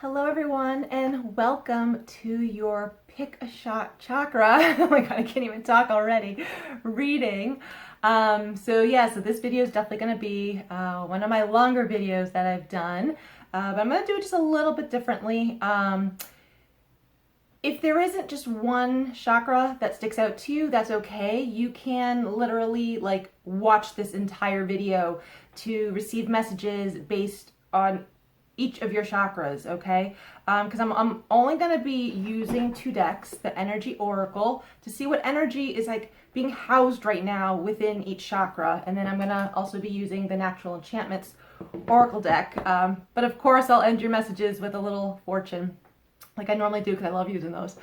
Hello everyone and welcome to your Pick a Shot Chakra. Oh my god, I can't even talk already. Reading. So this video is definitely going to be one of my longer videos that I've done, but I'm going to do it just a little bit differently. If there isn't just one chakra that sticks out to you, that's okay. You can literally watch this entire video to receive messages based on each of your chakras, okay? Because I'm only going to be using two decks, the Energy Oracle, to see what energy is being housed right now within each chakra. And then I'm going to also be using the Natural Enchantments Oracle deck. But of course, I'll end your messages with a little fortune, like I normally do, because I love using those.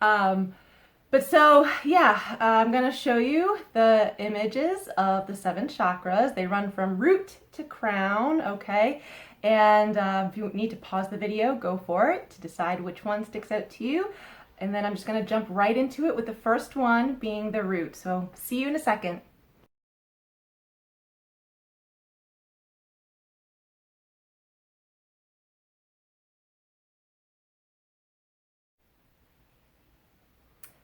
I'm going to show you the images of the 7 chakras. They run from root to crown, okay? And if you need to pause the video, go for it to decide which one sticks out to you. And then I'm just going to jump right into it with the first one being the root. So see you in a second.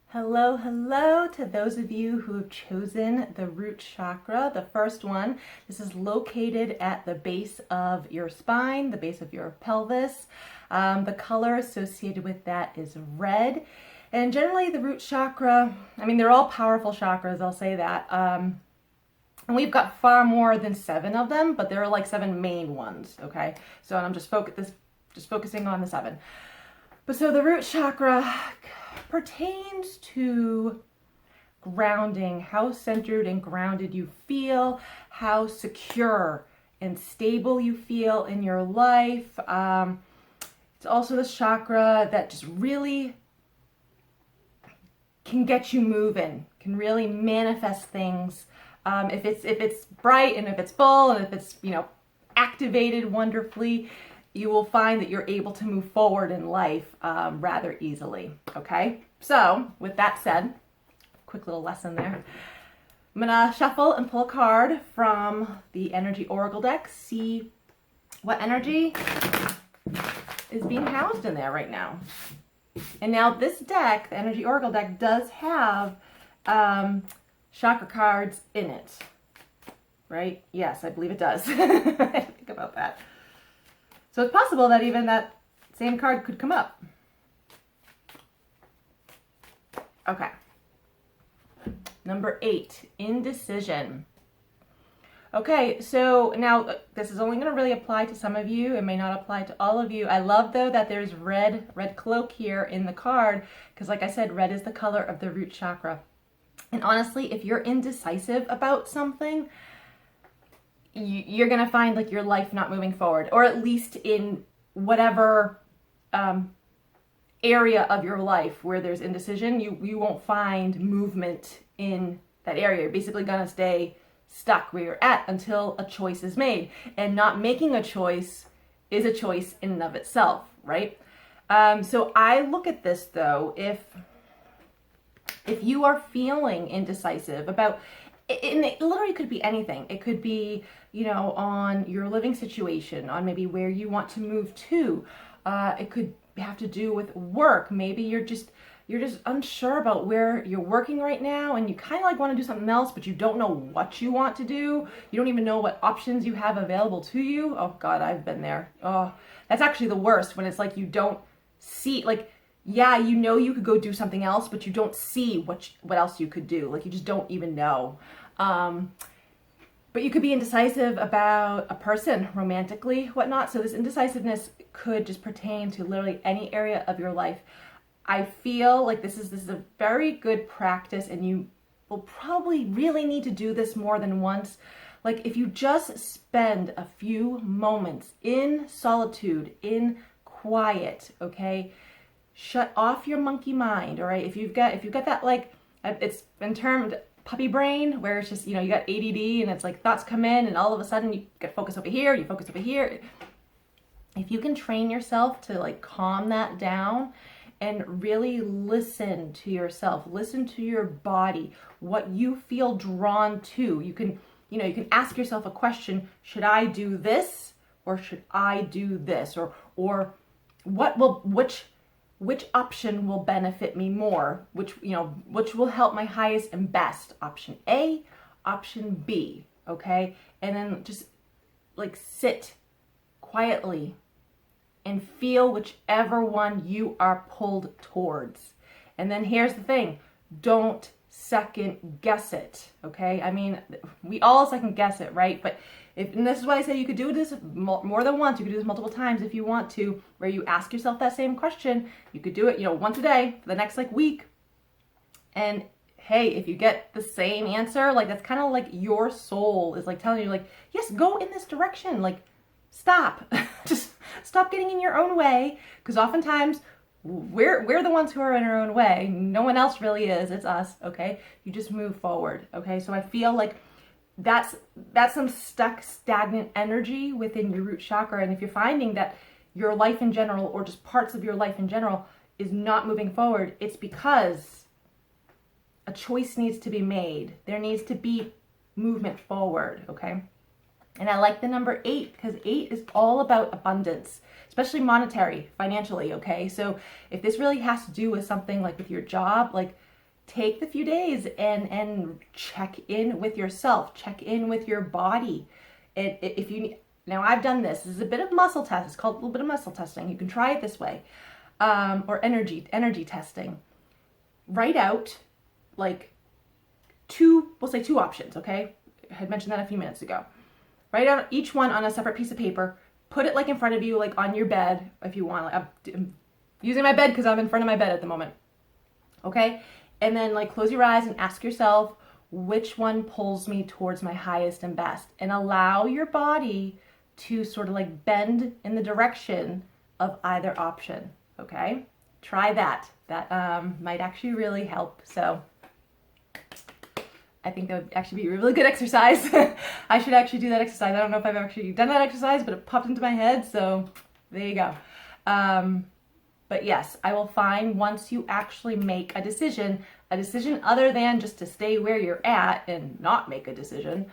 Hello, hello to those of you who have chosen the root chakra, the first one. This is located at the base of your spine, the base of your pelvis. The color associated with that is red. And generally the root chakra, I mean, they're all powerful chakras, I'll say that. And we've got far more than 7 of them, but there are like 7 main ones, okay? So I'm just focusing on the 7. But so the root chakra pertains to grounding, how centered and grounded you feel, how secure and stable you feel in your life. It's also the chakra that just really can get you moving, can really manifest things. If it's bright and if it's full and if it's activated wonderfully, you will find that you're able to move forward in life rather easily, okay? So, with that said, quick little lesson there. I'm gonna shuffle and pull a card from the Energy Oracle deck, see what energy is being housed in there right now. And now this deck, the Energy Oracle deck, does have chakra cards in it, right? Yes, I believe it does. I didn't think about that. So it's possible that even that same card could come up. Okay. Number 8, indecision. Okay, so now this is only going to really apply to some of you. It may not apply to all of you. I love, though, that there's red cloak here in the card, because like I said, red is the color of the root chakra. And honestly, if you're indecisive about something, you're going to find your life not moving forward, or at least in whatever area of your life where there's indecision, you won't find movement in that area. You're basically going to stay stuck where you're at until a choice is made. And not making a choice is a choice in and of itself, right? So I look at this, though, if you are feeling indecisive about, and it literally could be anything. It could be, on your living situation, on maybe where you want to move to. It could have to do with work. Maybe you're just unsure about where you're working right now, and you kind of want to do something else, but you don't know what you want to do. You don't even know what options you have available to you. Oh God, I've been there. Oh, that's actually the worst, when it's you don't see, you could go do something else, but you don't see what else you could do. You just don't even know. But you could be indecisive about a person, romantically, whatnot. So this indecisiveness could just pertain to literally any area of your life. I feel like this is a very good practice, and you will probably really need to do this more than once. If you just spend a few moments in solitude, in quiet, okay? Shut off your monkey mind, all right? If you've got that, it's been termed puppy brain, where it's just, you got ADD, and it's thoughts come in, and all of a sudden you get focus over here, you focus over here. If you can train yourself to calm that down and really listen to yourself, listen to your body, what you feel drawn to. You can ask yourself a question: should I do this, or should I do this? Or which option will benefit me more, which will help my highest and best. Option A, option B, okay? And then just like sit quietly and feel whichever one you are pulled towards. And then here's the thing, don't second guess it, okay? I mean, we all second guess it, right? But and this is why I say you could do this more than once. You could do this multiple times if you want to, where you ask yourself that same question. You could do it, once a day for the next week. And hey, if you get the same answer, that's kind of like your soul is telling you yes, go in this direction. Stop. Just stop getting in your own way. Because oftentimes we're the ones who are in our own way. No one else really is. It's us. Okay. You just move forward. Okay. So I feel like that's some stuck, stagnant energy within your root chakra. And if you're finding that your life in general, or just parts of your life in general, is not moving forward, it's because a choice needs to be made. There needs to be movement forward, okay? And I like the number 8 because 8 is all about abundance, especially monetary, financially, okay? So if this really has to do with something with your job, take the few days and check in with yourself, check in with your body. If you now, I've done this. This is a bit of muscle test. It's called a little bit of muscle testing. You can try it this way, or energy testing. Write out we'll say two options. Okay, I had mentioned that a few minutes ago. Write out each one on a separate piece of paper. Put it in front of you, on your bed if you want. I'm using my bed because I'm in front of my bed at the moment. Okay. And then close your eyes and ask yourself, which one pulls me towards my highest and best? And allow your body to sort of bend in the direction of either option, okay? Try that. That might actually really help. So I think that would actually be a really good exercise. I should actually do that exercise. I don't know if I've actually done that exercise, but it popped into my head. So there you go. But yes, I will find once you actually make a decision other than just to stay where you're at and not make a decision,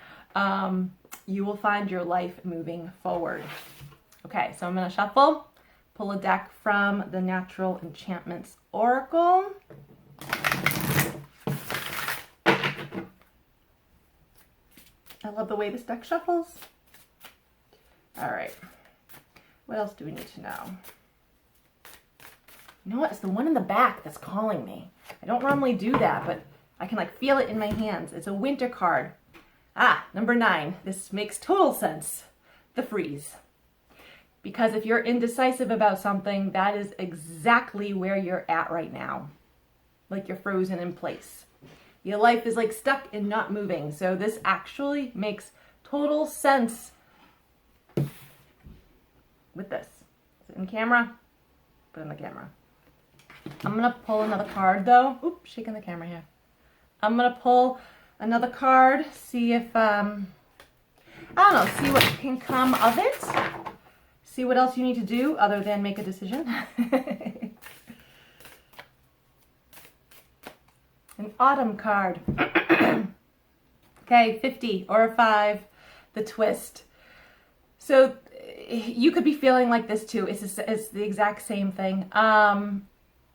you will find your life moving forward. Okay, so I'm going to shuffle, pull a deck from the Natural Enchantments Oracle. I love the way this deck shuffles. All right, what else do we need to know? You know what? It's the one in the back that's calling me. I don't normally do that, but I can feel it in my hands. It's a winter card. Number 9. This makes total sense. The freeze. Because if you're indecisive about something, that is exactly where you're at right now. You're frozen in place. Your life is stuck and not moving. So this actually makes total sense with this. Is it in camera? Put it in the camera. I'm going to pull another card though. Oops, shaking the camera here. I'm going to pull another card, see if, see what can come of it. See what else you need to do other than make a decision. An autumn card. Okay, 50 or a 5, the twist. So you could be feeling like this too. It's the exact same thing.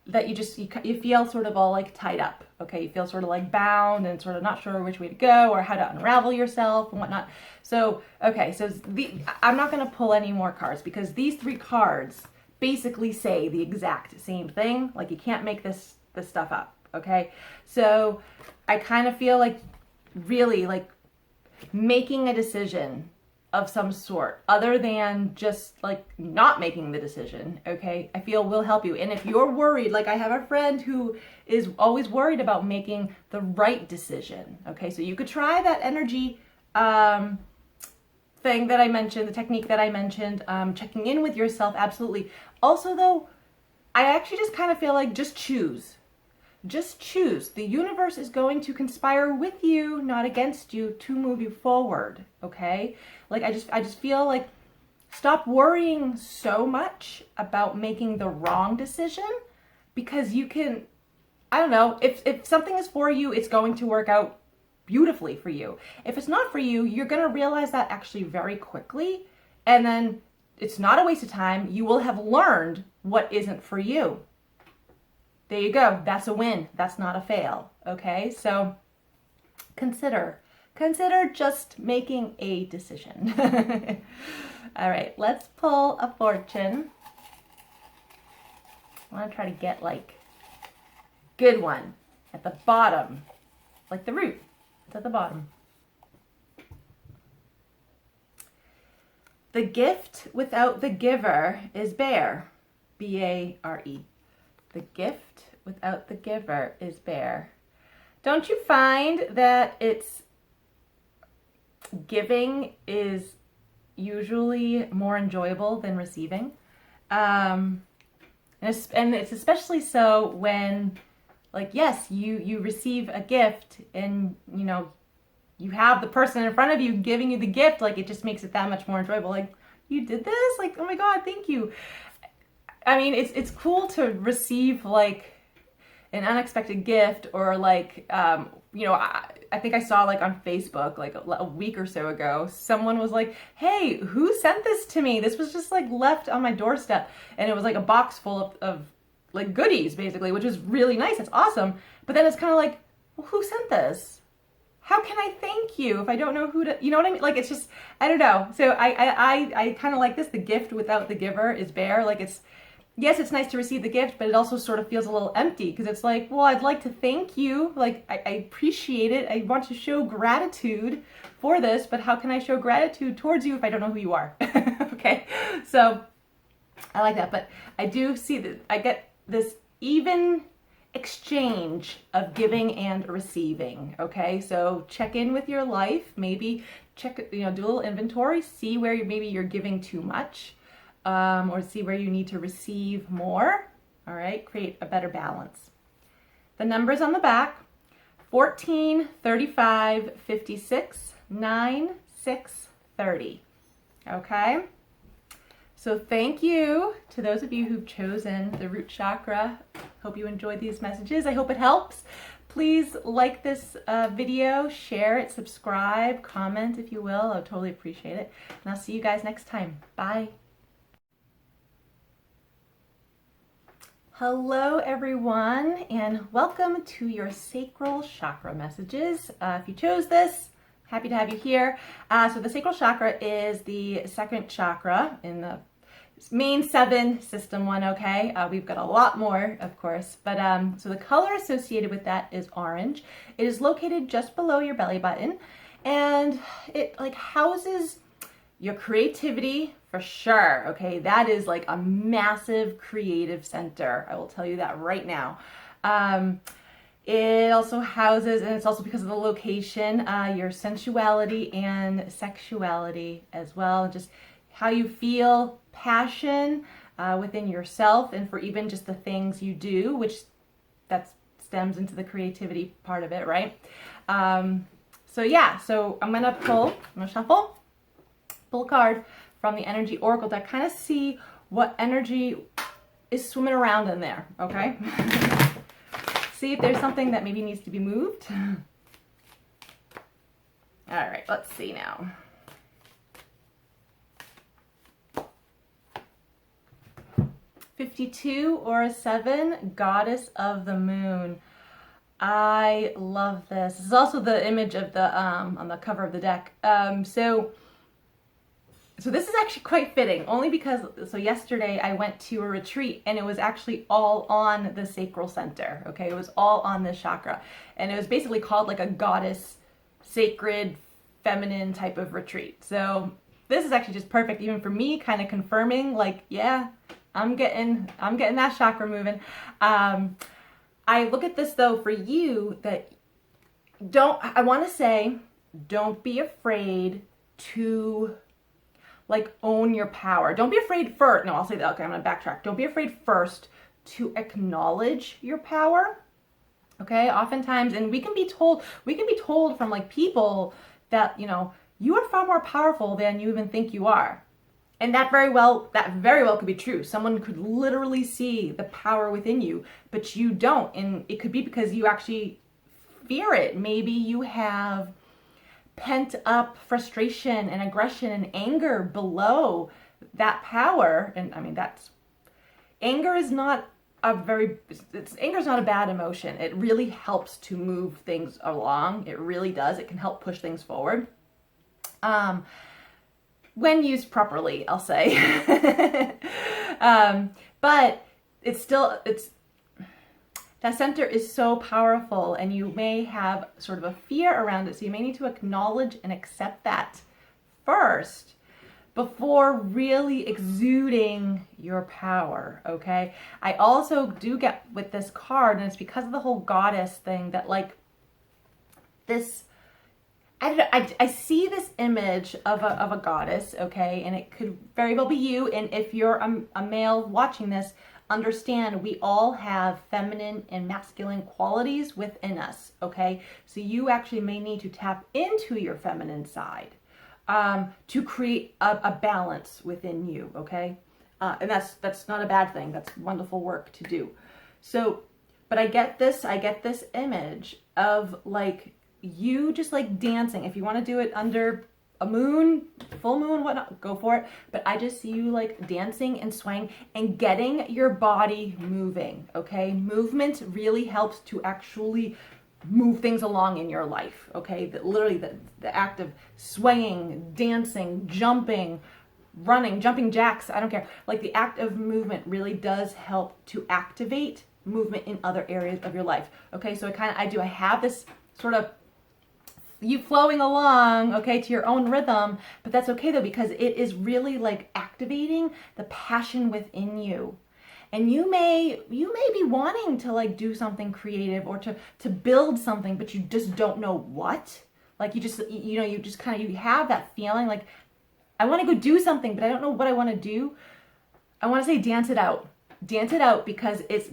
That you feel sort of all tied up. Okay, you feel sort of bound and sort of not sure which way to go or how to unravel yourself and whatnot. So, okay, so I'm not going to pull any more cards because these 3 cards basically say the exact same thing. You can't make this stuff up. Okay, so I kind of feel really making a decision of some sort other than just not making the decision, okay, I feel will help you. And if you're worried, I have a friend who is always worried about making the right decision, okay, so you could try that energy thing that I mentioned, the technique that I mentioned, checking in with yourself, absolutely. Also though, I actually just kind of feel just choose. Just choose. The universe is going to conspire with you, not against you, to move you forward, okay? I just feel stop worrying so much about making the wrong decision because you can, I don't know, if something is for you, it's going to work out beautifully for you. If it's not for you, you're going to realize that actually very quickly, and then it's not a waste of time. You will have learned what isn't for you. There you go. That's a win. That's not a fail. Okay, so consider just making a decision. All right, let's pull a fortune. I want to try to get like good one at the bottom, like the root. It's at the bottom. The gift without the giver is bare. B-A-R-E. The gift without the giver is bare. Don't you find that it's giving is usually more enjoyable than receiving? And it's especially so when, like, yes, you receive a gift and, you know, you have the person in front of you giving you the gift, like, it just makes it that much more enjoyable. Like, you did this? Like, oh my God, thank you. I mean, it's cool to receive, like, an unexpected gift, or like, you know, I think I saw like on Facebook like a week or so ago, someone was like, hey, who sent this to me? This was just like left on my doorstep, and it was like a box full of like goodies basically, which is really nice. It's awesome. But then it's kind of like, well, who sent this? How can I thank you if I don't know who to, you know what I mean? Like, it's just, I don't know. So I kind of like this. The gift without the giver is bare. Like, it's, yes, it's nice to receive the gift, but it also sort of feels a little empty, because it's like, well, I'd like to thank you. Like, I appreciate it. I want to show gratitude for this, but how can I show gratitude towards you if I don't know who you are? Okay, so I like that, but I do see that I get this even exchange of giving and receiving. Okay, so check in with your life, maybe check, you know, do a little inventory, see where maybe you're giving too much. Or see where you need to receive more. All right, create a better balance. The numbers on the back: 14, 35, 56, 9, 6, 30. Okay, so thank you to those of you who've chosen the root chakra. Hope you enjoyed these messages. I hope it helps. Please like this video, share it, subscribe, comment if you will. I would totally appreciate it. And I'll see you guys next time. Bye. Hello everyone, and welcome to your sacral chakra messages. If you chose this, happy to have you here. So the sacral chakra is the second chakra in the main 7 system one, okay? We've got a lot more, of course, but so the color associated with that is orange. It is located just below your belly button, and it like houses your creativity, for sure, okay? That is like a massive creative center. I will tell you that right now. It also houses, and it's also because of the location, your sensuality and sexuality as well. Just how you feel, passion within yourself, and for even just the things you do, which that stems into the creativity part of it, right? So yeah, so I'm gonna shuffle, pull a card from the energy oracle deck, kind of see what energy is swimming around in there, okay? See if there's something that maybe needs to be moved. All right, let's see now. $52 or a 7, Goddess of the Moon. I love this. This is also the image of the on the cover of the deck. So this is actually quite fitting, only because, so yesterday I went to a retreat and it was actually all on the sacral center, okay? It was all on this chakra. And it was basically called like a goddess, sacred, feminine type of retreat. So this is actually just perfect, even for me, kind of confirming like, yeah, I'm getting that chakra moving. I look at this though for you that I want to say, don't be afraid to like own your power. Don't be afraid first. No, I'll say that. Okay, I'm gonna backtrack. Don't be afraid first to acknowledge your power. Okay, oftentimes, and we can be told from like people that, you know, you are far more powerful than you even think you are. And that very well could be true. Someone could literally see the power within you, but you don't. And it could be because you actually fear it. Maybe you have pent up frustration and aggression and anger below that power, and I mean, anger is not anger is not a bad emotion. It really helps to move things along. It really does. It can help push things forward. When used properly, I'll say. But that center is so powerful, and you may have sort of a fear around it. So you may need to acknowledge and accept that first before really exuding your power, okay? I also do get with this card, and it's because of the whole goddess thing, that like this, I see this image of a goddess, okay? And it could very well be you, and if you're a male watching this, understand we all have feminine and masculine qualities within us, okay? So you actually may need to tap into your feminine side to create a balance within you, okay? And that's not a bad thing. That's wonderful work to do. So, but I get this image of like you just like dancing. If you want to do it under a moon, full moon, whatnot, go for it. But I just see you like dancing and swaying and getting your body moving, okay? Movement really helps to actually move things along in your life, okay? That literally the act of swaying, dancing, jumping, running, jumping jacks, I don't care. Like the act of movement really does help to activate movement in other areas of your life, okay? So I have this sort of you flowing along, okay, to your own rhythm, but that's okay though, because it is really like activating the passion within you. And you may be wanting to like do something creative or to build something, but you just don't know what. Like you have that feeling like, I want to go do something, but I don't know what I want to do. I want to say dance it out. Dance it out, because it's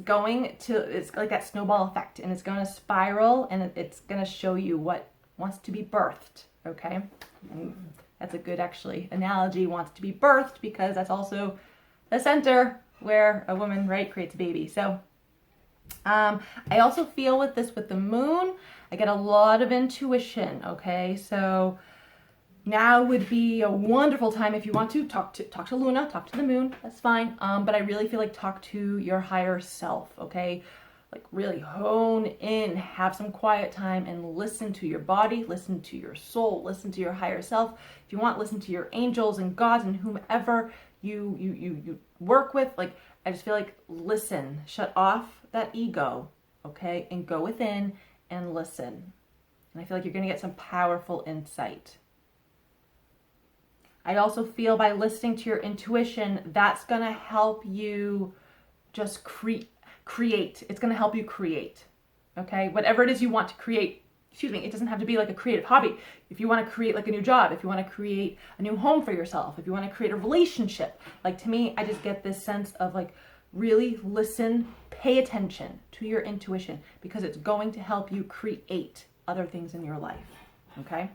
like that snowball effect, and it's going to spiral, and it's going to show you what wants to be birthed, okay? And that's a good actually analogy, wants to be birthed, because that's also the center where a woman, right, creates a baby. So I also feel with the moon, I get a lot of intuition, okay? So now would be a wonderful time if you want to talk to Luna, talk to the moon, that's fine. But I really feel like talk to your higher self, okay? Like really hone in, have some quiet time and listen to your body, listen to your soul, listen to your higher self. If you want, listen to your angels and gods and whomever you work with. Like, I just feel like listen, shut off that ego, okay? And go within and listen. And I feel like you're going to get some powerful insight. I also feel by listening to your intuition, that's going to help you just create. It's going to help you create, okay? Whatever it is you want to create, it doesn't have to be like a creative hobby. If you want to create like a new job, if you want to create a new home for yourself, if you want to create a relationship, like to me, I just get this sense of like really listen, pay attention to your intuition, because it's going to help you create other things in your life, okay?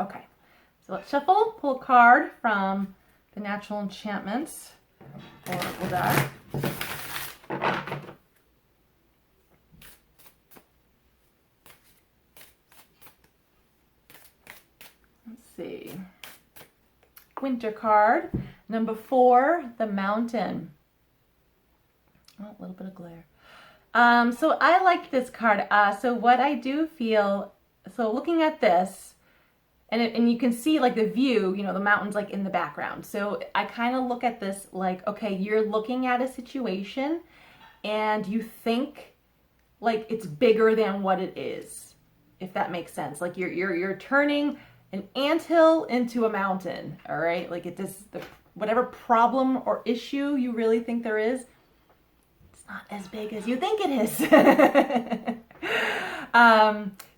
Okay, so let's shuffle, pull a card from the Natural Enchantments, Oracle deck. Let's see. Winter card, number 4, the Mountain. Oh, a little bit of glare. So I like this card. So what I do feel, so looking at this, and you can see like the view, the mountains like in the background. So I kind of look at this like, okay, you're looking at a situation and you think like it's bigger than what it is, if that makes sense. Like you're turning an anthill into a mountain, all right? Like whatever problem or issue you really think there is, it's not as big as you think it is.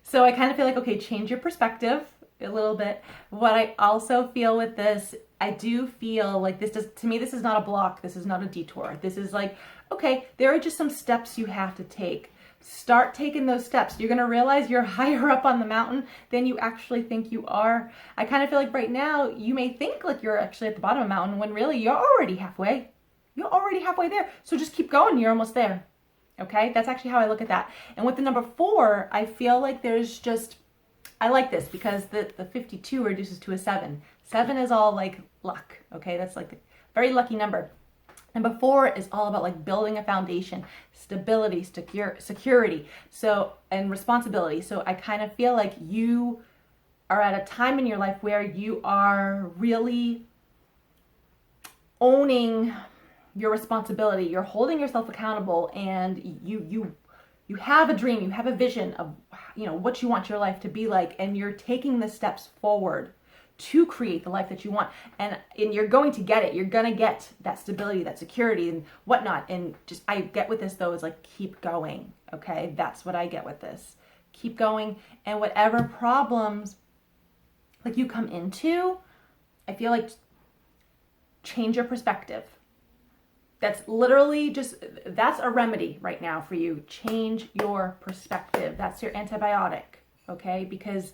So I kind of feel like, okay, change your perspective a little bit. What I also feel with this, I do feel like to me, this is not a block. This is not a detour. This is like, okay, there are just some steps you have to take. Start taking those steps. You're going to realize you're higher up on the mountain than you actually think you are. I kind of feel like right now you may think like you're actually at the bottom of the mountain when really you're already halfway. You're already halfway there. So just keep going. You're almost there. Okay? That's actually how I look at that. And with the number 4, I feel like there's just, I like this because the 52 reduces to a 7. 7 is all like luck. Okay, that's like a very lucky number. Number 4 is all about like building a foundation, stability, security, so, and responsibility. So I kind of feel like you are at a time in your life where you are really owning your responsibility. You're holding yourself accountable, and you have a dream, you have a vision of, you know, what you want your life to be like, and you're taking the steps forward to create the life that you want, and you're going to get it. You're going to get that stability, that security, and whatnot. And just, I get with this though is like, keep going. Okay, that's what I get with this. Keep going, and whatever problems like you come into, I feel like change your perspective. That's literally just, that's a remedy right now for you. Change your perspective. That's your antibiotic, okay? Because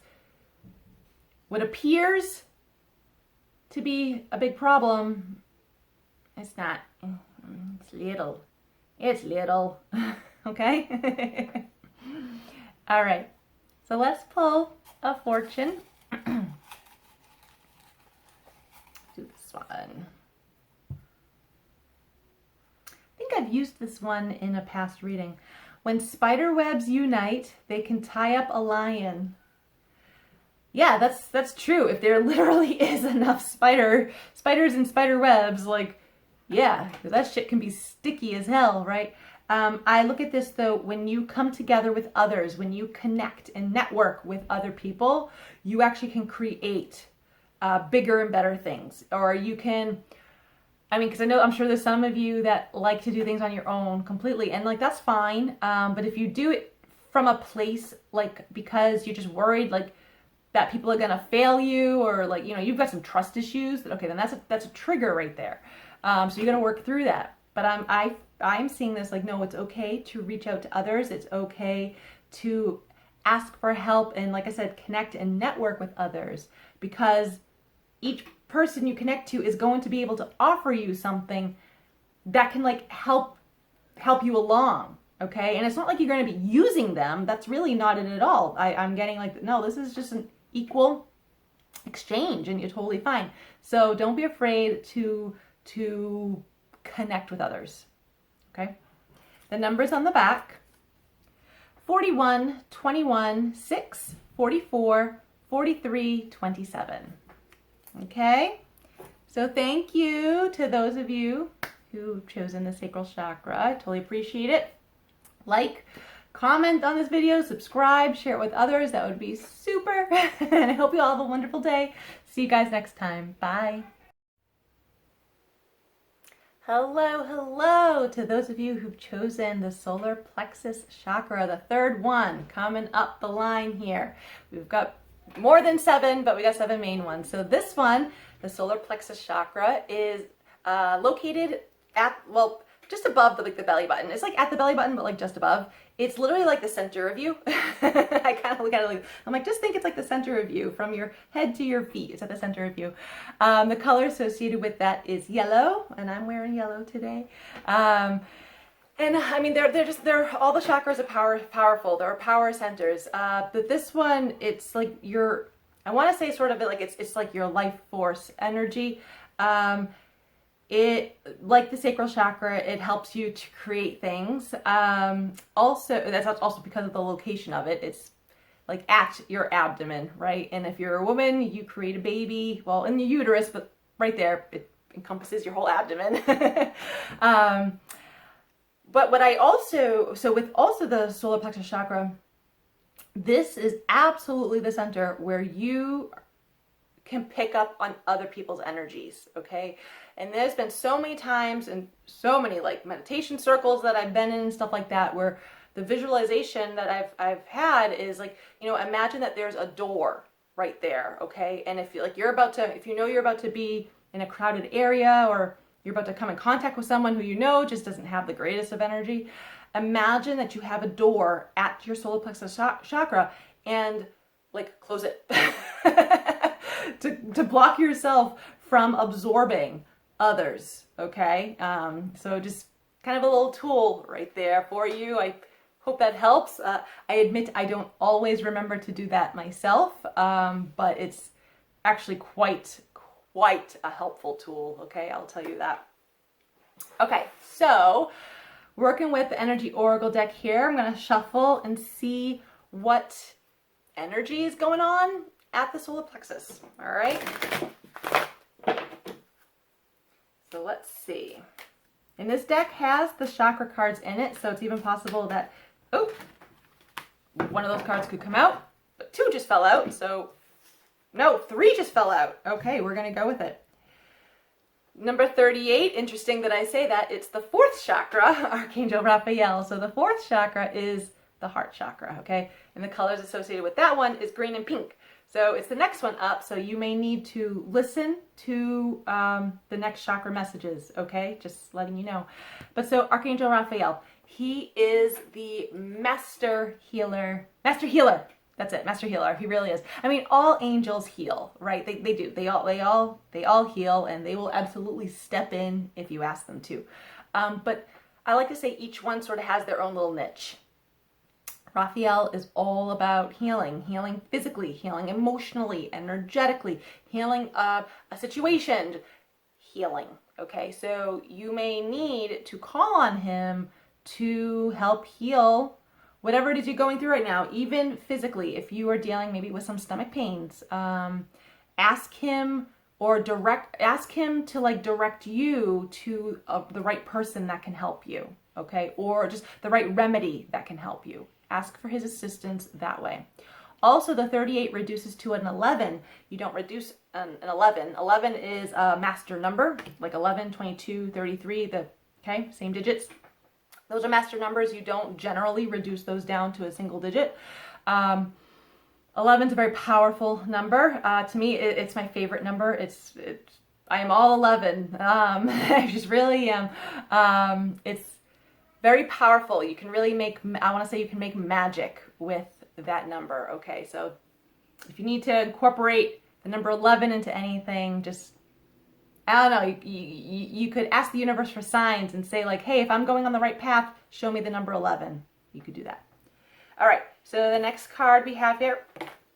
what appears to be a big problem, it's not. It's little. It's little, okay? All right, so let's pull a fortune. Do this one. I've used this one in a past reading. When spider webs unite, they can tie up a lion. Yeah, that's true. If there literally is enough spiders and spider webs, like, yeah, that shit can be sticky as hell, right? I look at this though, when you come together with others, when you connect and network with other people, you actually can create bigger and better things. Or you can, I mean, because I'm sure there's some of you that like to do things on your own completely, and like that's fine. But if you do it from a place like because you're just worried like that people are gonna fail you, or like, you know, you've got some trust issues, that okay, then that's a trigger right there. So you got to work through that. But I'm seeing this like, no, it's okay to reach out to others. It's okay to ask for help, and like I said, connect and network with others, because each person you connect to is going to be able to offer you something that can like help you along, okay? And it's not like you're going to be using them. That's really not it at all. I'm getting like, no, this is just an equal exchange, and you're totally fine. So don't be afraid to connect with others, okay? The numbers on the back: 41, 21, 6, 44, 43, 27. Okay, so thank you to those of you who've chosen the sacral chakra. I totally appreciate it. Like, comment on this video, subscribe, share it with others. That would be super. And I hope you all have a wonderful day. See you guys next time. Bye. Hello to those of you who've chosen the solar plexus chakra, the third one coming up the line here. We've got more than 7, but we got 7 main ones. So this one, the solar plexus chakra, is located at, well, just above the belly button. It's like at the belly button, but like just above. It's literally like the center of you. I kind of look at it like, I'm like, just think it's like the center of you, from your head to your feet. It's at the center of you. The color associated with that is yellow, and I'm wearing yellow today. And I mean, they're all the chakras are powerful. They're power centers. But this one, it's like I want to say sort of like it's like your life force energy. It, like the sacral chakra, it helps you to create things. Also, that's also because of the location of it. It's like at your abdomen, right? And if you're a woman, you create a baby, well, in the uterus, but right there, it encompasses your whole abdomen. But what I also, so with also the solar plexus chakra, this is absolutely the center where you can pick up on other people's energies, okay? And there's been so many times and so many like meditation circles that I've been in and stuff like that, where the visualization that I've had is like, you know, imagine that there's a door right there, okay? And if you're about to be in a crowded area, or you're about to come in contact with someone who you know just doesn't have the greatest of energy, imagine that you have a door at your solar plexus chakra, and like close it to block yourself from absorbing others, okay? So just kind of a little tool right there for you. I hope that helps. I admit I don't always remember to do that myself, but it's actually quite quite a helpful tool, okay? I'll tell you that. Okay, so working with the Energy Oracle deck here, I'm going to shuffle and see what energy is going on at the solar plexus, all right? So let's see. And this deck has the chakra cards in it, so it's even possible that, oh, one of those cards could come out, but 2 just fell out, so no, 3 just fell out. Okay, we're going to go with it. Number 38, interesting that I say that, it's the 4th chakra, Archangel Raphael. So the 4th chakra is the heart chakra, okay? And the colors associated with that one is green and pink. So it's the next one up, so you may need to listen to the next chakra messages, okay? Just letting you know. But so Archangel Raphael, he is the master healer. Master healer. That's it, master healer. He really is. I mean, all angels heal, right? They do. They all heal, and they will absolutely step in if you ask them to. But I like to say each one sort of has their own little niche. Raphael is all about healing physically, healing emotionally, energetically, healing a situation, healing. Okay, so you may need to call on him to help heal whatever it is you're going through right now, even physically. If you are dealing maybe with some stomach pains, ask him to like direct you to the right person that can help you, okay? Or just the right remedy that can help you. Ask for his assistance that way. Also, the 38 reduces to an 11. You don't reduce an 11. 11 is a master number, like 11, 22, 33, okay, same digits. Those are master numbers. You don't generally reduce those down to a single digit. 11 is a very powerful number. To me, it's my favorite number. I am all 11. I just really am. It's very powerful. You can really you can make magic with that number. Okay, so if you need to incorporate the number 11 into anything, just, I don't know, you could ask the universe for signs and say like, hey, if I'm going on the right path, show me the number 11. You could do that. All right, so the next card we have here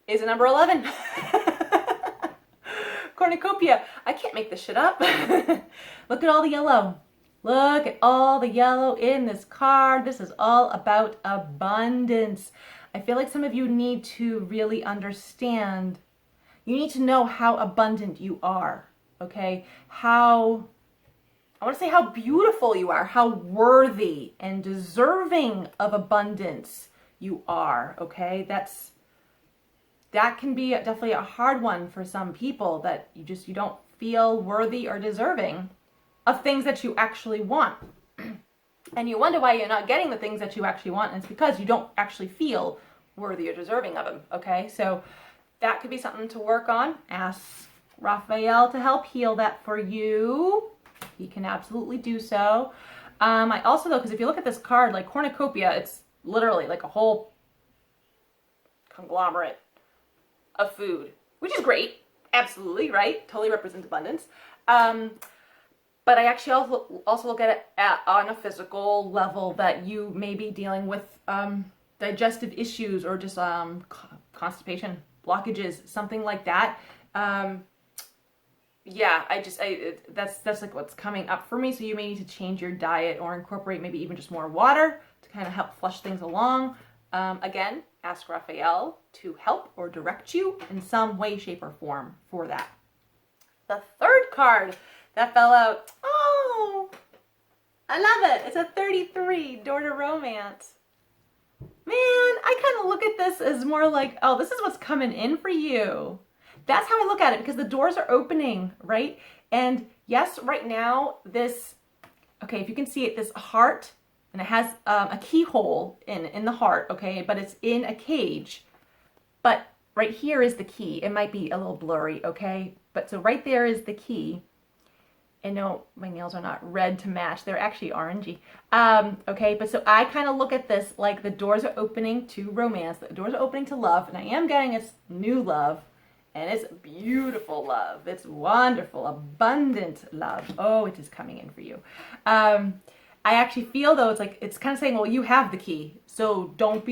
is a number 11. Cornucopia. I can't make this shit up. Look at all the yellow. Look at all the yellow in this card. This is all about abundance. I feel like some of you need to really understand. You need to know how abundant you are. Okay, I want to say how beautiful you are, how worthy and deserving of abundance you are. Okay, that can be definitely a hard one for some people, that you don't feel worthy or deserving of things that you actually want. And you wonder why you're not getting the things that you actually want, and it's because you don't actually feel worthy or deserving of them. Okay, so that could be something to work on. Ask Raphael to help heal that for you. He can absolutely do so. I also, though, because if you look at this card, like cornucopia, it's literally like a whole conglomerate of food, which is great. Absolutely, right? Totally represents abundance. But I actually also look at it on a physical level, that you may be dealing with digestive issues or just constipation, blockages, something like that. That's like what's coming up for me. So you may need to change your diet or incorporate maybe even just more water to kind of help flush things along. Again, ask Raphael to help or direct you in some way, shape, or form for that. The third card that fell out, oh, I love it. It's a 33, Door to Romance. Man, I kind of look at this as more like, oh, this is what's coming in for you. That's how I look at it, because the doors are opening, right? And yes, right now, okay, if you can see it, this heart, and it has a keyhole in the heart, okay, but it's in a cage. But right here is the key. It might be a little blurry, okay? But so right there is the key. And no, my nails are not red to match. They're actually orangey. Okay, but so I kind of look at this like the doors are opening to romance. The doors are opening to love. And I am getting it's new love. And it's beautiful love. It's wonderful, abundant love. Oh, it is coming in for you. I actually feel, though, it's kind of saying, well, you have the key. So don't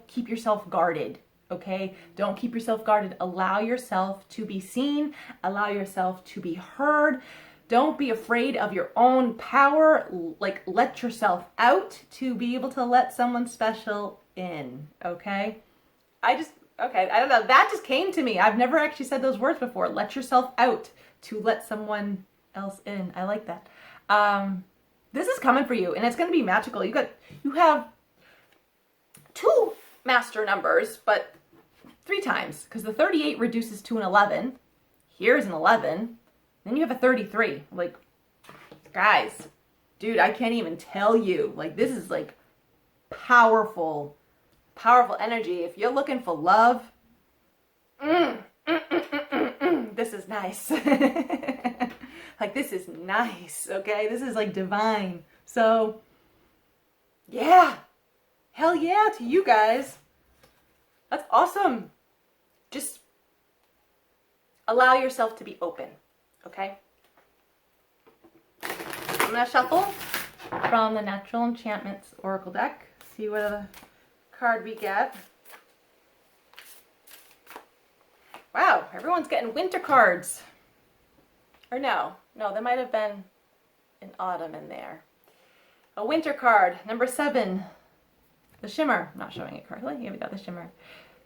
keep yourself guarded. okay? Don't keep yourself guarded. Allow yourself to be seen. Allow yourself to be heard. Don't be afraid of your own power. Like, let yourself out to be able to let someone special in, okay? Okay, I don't know. That just came to me. I've never actually said those words before. Let yourself out to let someone else in. I like that. This is coming for you, and it's going to be magical. You have 2 master numbers, but 3 times, because the 38 reduces to an 11. Here's an 11. Then you have a 33. Like, guys, dude, I can't even tell you. Like, this is like powerful, powerful energy. If you're looking for love, this is nice. Like, this is nice, okay? This is like divine. So, yeah. Hell yeah to you guys. That's awesome. Just allow yourself to be open, okay? I'm going to shuffle from the Natural Enchantments Oracle deck. See what other card we get. Wow, everyone's getting winter cards. Or no, there might have been an autumn in there. A winter card, number 7. The shimmer. I'm not showing it correctly. Here we go, the shimmer.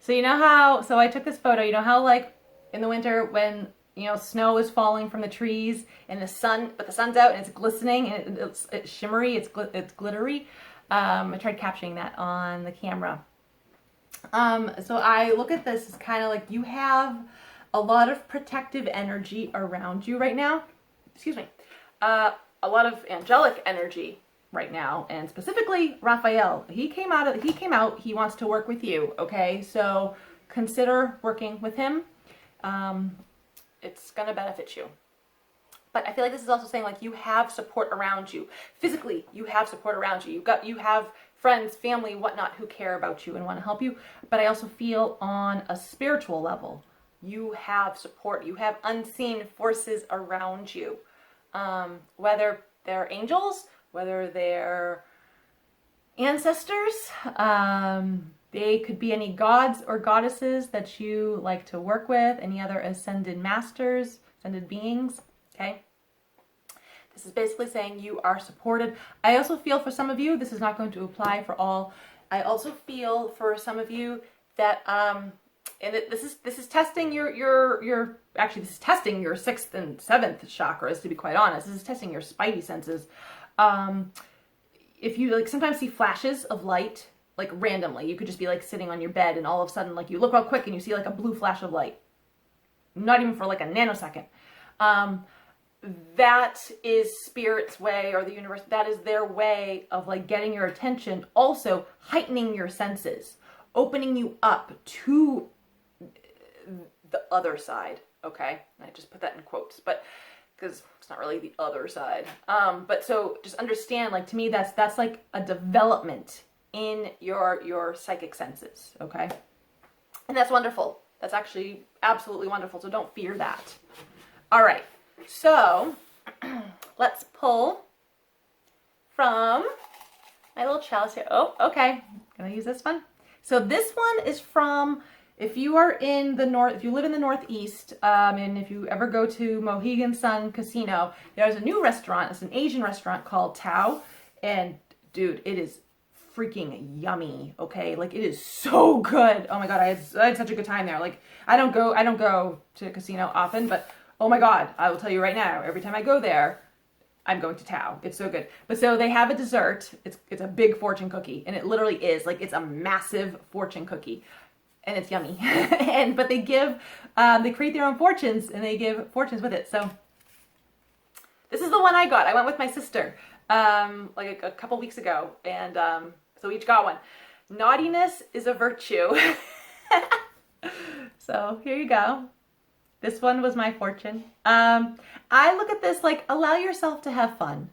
So you know how, so I took this photo, you know how like in the winter when, you know, snow is falling from the trees and the sun's out and it's glistening and it's shimmery, it's glittery. I tried capturing that on the camera. So I look at this as kind of like you have a lot of protective energy around you right now. Excuse me. A lot of angelic energy right now, and specifically Raphael. He came out, he wants to work with you, okay? So consider working with him. It's gonna benefit you. But I feel like this is also saying like you have support around you. Physically, you have support around you. You have friends, family, whatnot who care about you and want to help you. But I also feel on a spiritual level, you have support. You have unseen forces around you. Whether they're angels, whether they're ancestors, they could be any gods or goddesses that you like to work with, any other ascended masters, ascended beings, okay? This is basically saying you are supported. I also feel for some of you, this is not going to apply for all. I also feel for some of you that, and this is testing actually this is testing your 6th and 7th chakras, to be quite honest. This is testing your spidey senses. If you like sometimes see flashes of light, like randomly, you could just be like sitting on your bed and all of a sudden like you look real quick and you see like a blue flash of light. Not even for like a nanosecond. That is Spirit's way, or the universe, that is their way of like getting your attention, also heightening your senses, opening you up to the other side, okay? And I just put that in quotes, but because it's not really the other side. But so just understand, like to me, that's like a development in your psychic senses, okay? And that's wonderful. That's actually absolutely wonderful. So don't fear that. All right. So let's pull from my little chalice here. Oh, okay. Gonna use this one. So this one is from, if you are in the north, if you live in the Northeast, and if you ever go to Mohegan Sun Casino, there's a new restaurant. It's an Asian restaurant called Tao, and dude, it is freaking yummy. Okay, like it is so good. Oh my god, I had such a good time there. Like I don't go to a casino often, but oh my god, I will tell you right now, every time I go there, I'm going to Tao. It's so good. But so they have a dessert. It's a big fortune cookie, and it literally is like it's a massive fortune cookie. And it's yummy. But they create their own fortunes, and they give fortunes with it. So this is the one I got. I went with my sister like a couple weeks ago, and so we each got one. Naughtiness is a virtue. So here you go. This one was my fortune. I look at this like allow yourself to have fun.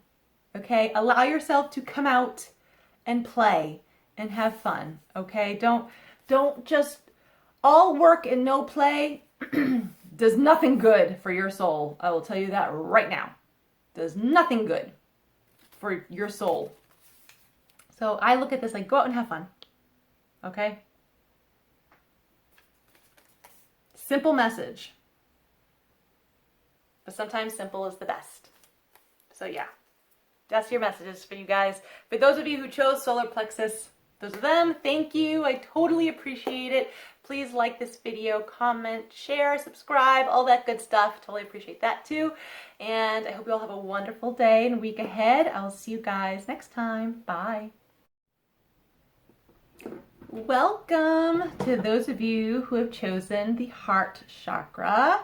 Okay? Allow yourself to come out and play and have fun. Okay? Don't just all work and no play does nothing good for your soul. I will tell you that right now. Does nothing good for your soul. So I look at this like go out and have fun. Okay? Simple message. But sometimes simple is the best. So yeah, that's your messages for you guys. For those of you who chose solar plexus, those are them. Thank you. I totally appreciate it. Please like this video, comment, share, subscribe, all that good stuff. Totally appreciate that too. And I hope you all have a wonderful day and week ahead. I'll see you guys next time. Bye. Welcome to those of you who have chosen the heart chakra.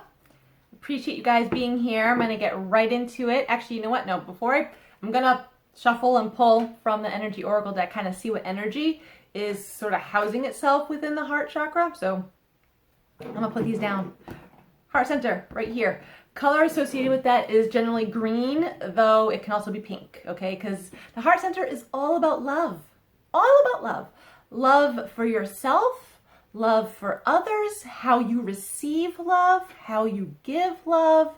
Appreciate you guys being here. I'm going to get right into it. Actually, you know what? No, I'm going to shuffle and pull from the energy oracle deck, kind of see what energy is sort of housing itself within the heart chakra. So I'm going to put these down. Heart center right here. Color associated with that is generally green, though it can also be pink, okay? Because the heart center is all about love. All about love. Love for yourself, love for others, how you receive love, how you give love.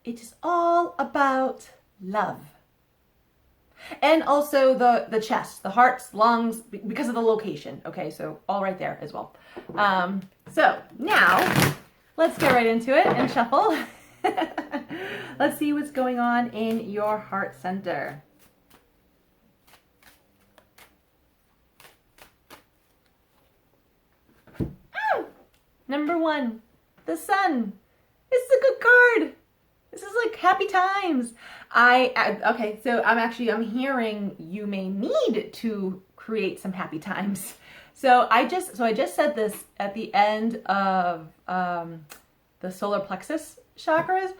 It is all about love. And also the chest, the hearts, lungs, because of the location. Okay, so all right there as well. So now let's get right into it and shuffle. Let's see what's going on in your heart center. Number 1, the sun. This is a good card. This is like happy times. Okay, so I'm hearing you may need to create some happy times. So I just said this at the end of the solar plexus chakras,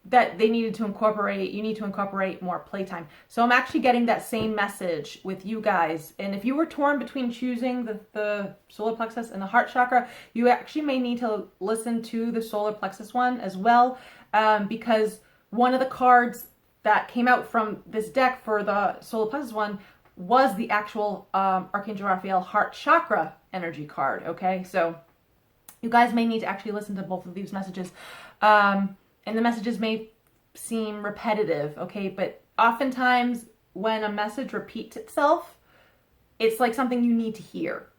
that you need to incorporate more playtime. So I'm actually getting that same message with you guys. And if you were torn between choosing the solar plexus and the heart chakra, you actually may need to listen to the solar plexus one as well, because one of the cards that came out from this deck for the solar plexus one was the actual Archangel Raphael heart chakra energy card. Okay, so you guys may need to actually listen to both of these messages. And the messages may seem repetitive, okay? But oftentimes when a message repeats itself, it's like something you need to hear,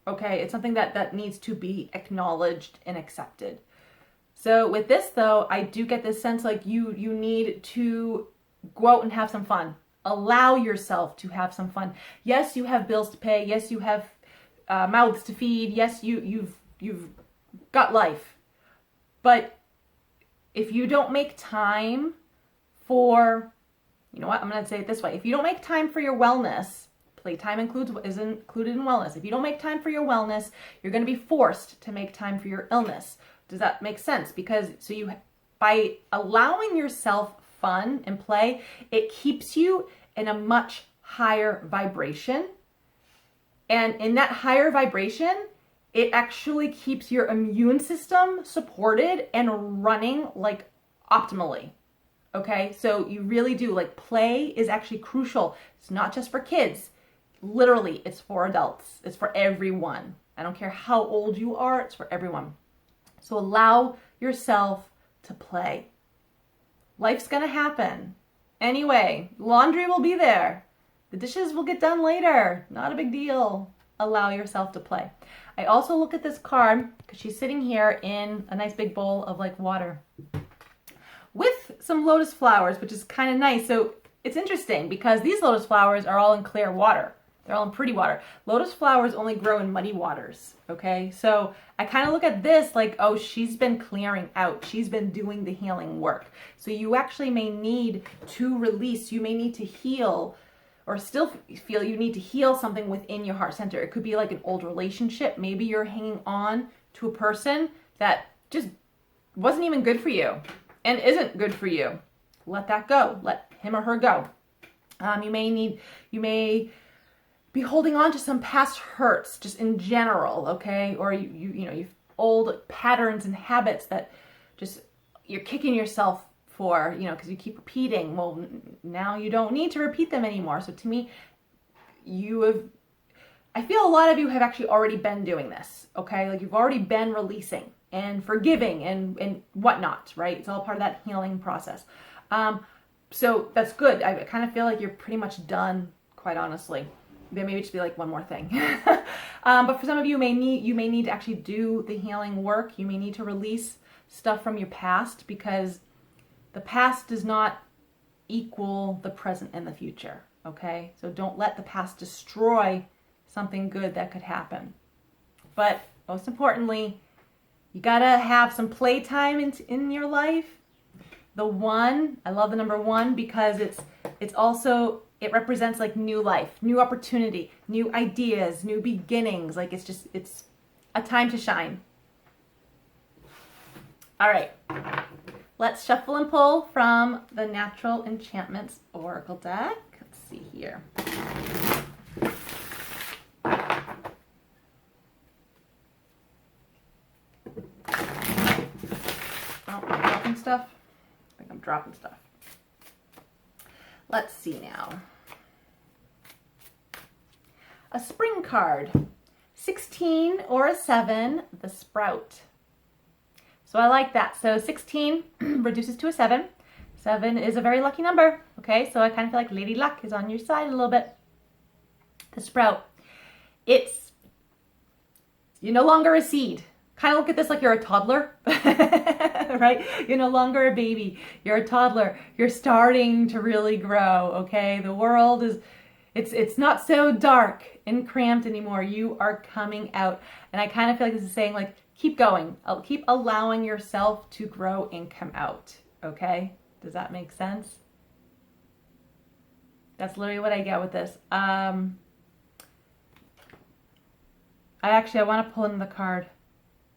okay? It's something that needs to be acknowledged and accepted. So with this though, I do get this sense like you need to go out and have some fun. Allow yourself to have some fun. Yes, you have bills to pay. Yes, you have mouths to feed. Yes, you've got life. But if you don't make time for, you know what, I'm going to say it this way. If you don't make time for your wellness, playtime is included in wellness. If you don't make time for your wellness, you're going to be forced to make time for your illness. Does that make sense? Because by allowing yourself fun and play, it keeps you in a much higher vibration. And in that higher vibration, it actually keeps your immune system supported and running like optimally. Okay, so you really do, like, play is actually crucial. It's not just for kids. Literally, it's for adults. It's for everyone. I don't care how old you are, it's for everyone. So allow yourself to play. Life's gonna happen. Anyway, laundry will be there. The dishes will get done later. Not a big deal. Allow yourself to play. I also look at this card because she's sitting here in a nice big bowl of like water with some lotus flowers, which is kind of nice. So it's interesting because these lotus flowers are all in clear water. They're all in pretty water. Lotus flowers only grow in muddy waters. Okay. So I kind of look at this like, oh, she's been clearing out. She's been doing the healing work. So you actually may need to release. You may need to heal, or still feel you need to heal something within your heart center. It could be like an old relationship. Maybe you're hanging on to a person that just wasn't even good for you and isn't good for you. Let that go. Let him or her go. You may be holding on to some past hurts just in general, okay? Or you've old patterns and habits that just you're kicking yourself for, because you keep repeating. Well, now you don't need to repeat them anymore. So to me, I feel a lot of you have actually already been doing this, okay? Like you've already been releasing and forgiving and whatnot, right? It's all part of that healing process. So that's good. I kind of feel like you're pretty much done, quite honestly. there may just be like one more thing. But for some of you, you may need to actually do the healing work. You may need to release stuff from your past, because the past does not equal the present and the future, okay? So don't let the past destroy something good that could happen. But most importantly, you gotta have some playtime in your life. The one, I love the number 1 because it's also, it represents like new life, new opportunity, new ideas, new beginnings. Like it's a time to shine. All right, let's shuffle and pull from the Natural Enchantments Oracle deck. Let's see here. Oh, I'm dropping stuff. I think I'm dropping stuff. Let's see now. A spring card, 16 or a 7, the Sprout. So I like that. So 16 reduces to a 7. 7 is a very lucky number. Okay, so I kind of feel like Lady Luck is on your side a little bit. The Sprout. You're no longer a seed. Kind of look at this like you're a toddler, right? You're no longer a baby. You're a toddler. You're starting to really grow, okay? The world is, it's not so dark and cramped anymore. You are coming out. And I kind of feel like this is saying like, keep going. Keep allowing yourself to grow and come out, okay? Does that make sense? That's literally what I get with this. I want to pull another card.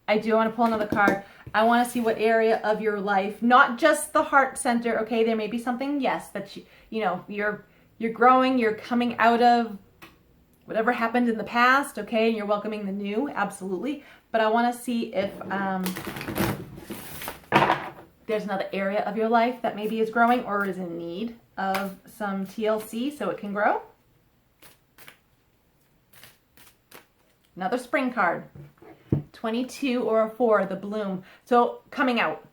I do want to pull another card. I want to see what area of your life, not just the heart center, okay? There may be something, yes, that you're growing, you're coming out of whatever happened in the past, okay? And you're welcoming the new, absolutely. But I want to see if there's another area of your life that maybe is growing or is in need of some TLC so it can grow. Another spring card. 22 or a 4, the bloom. So coming out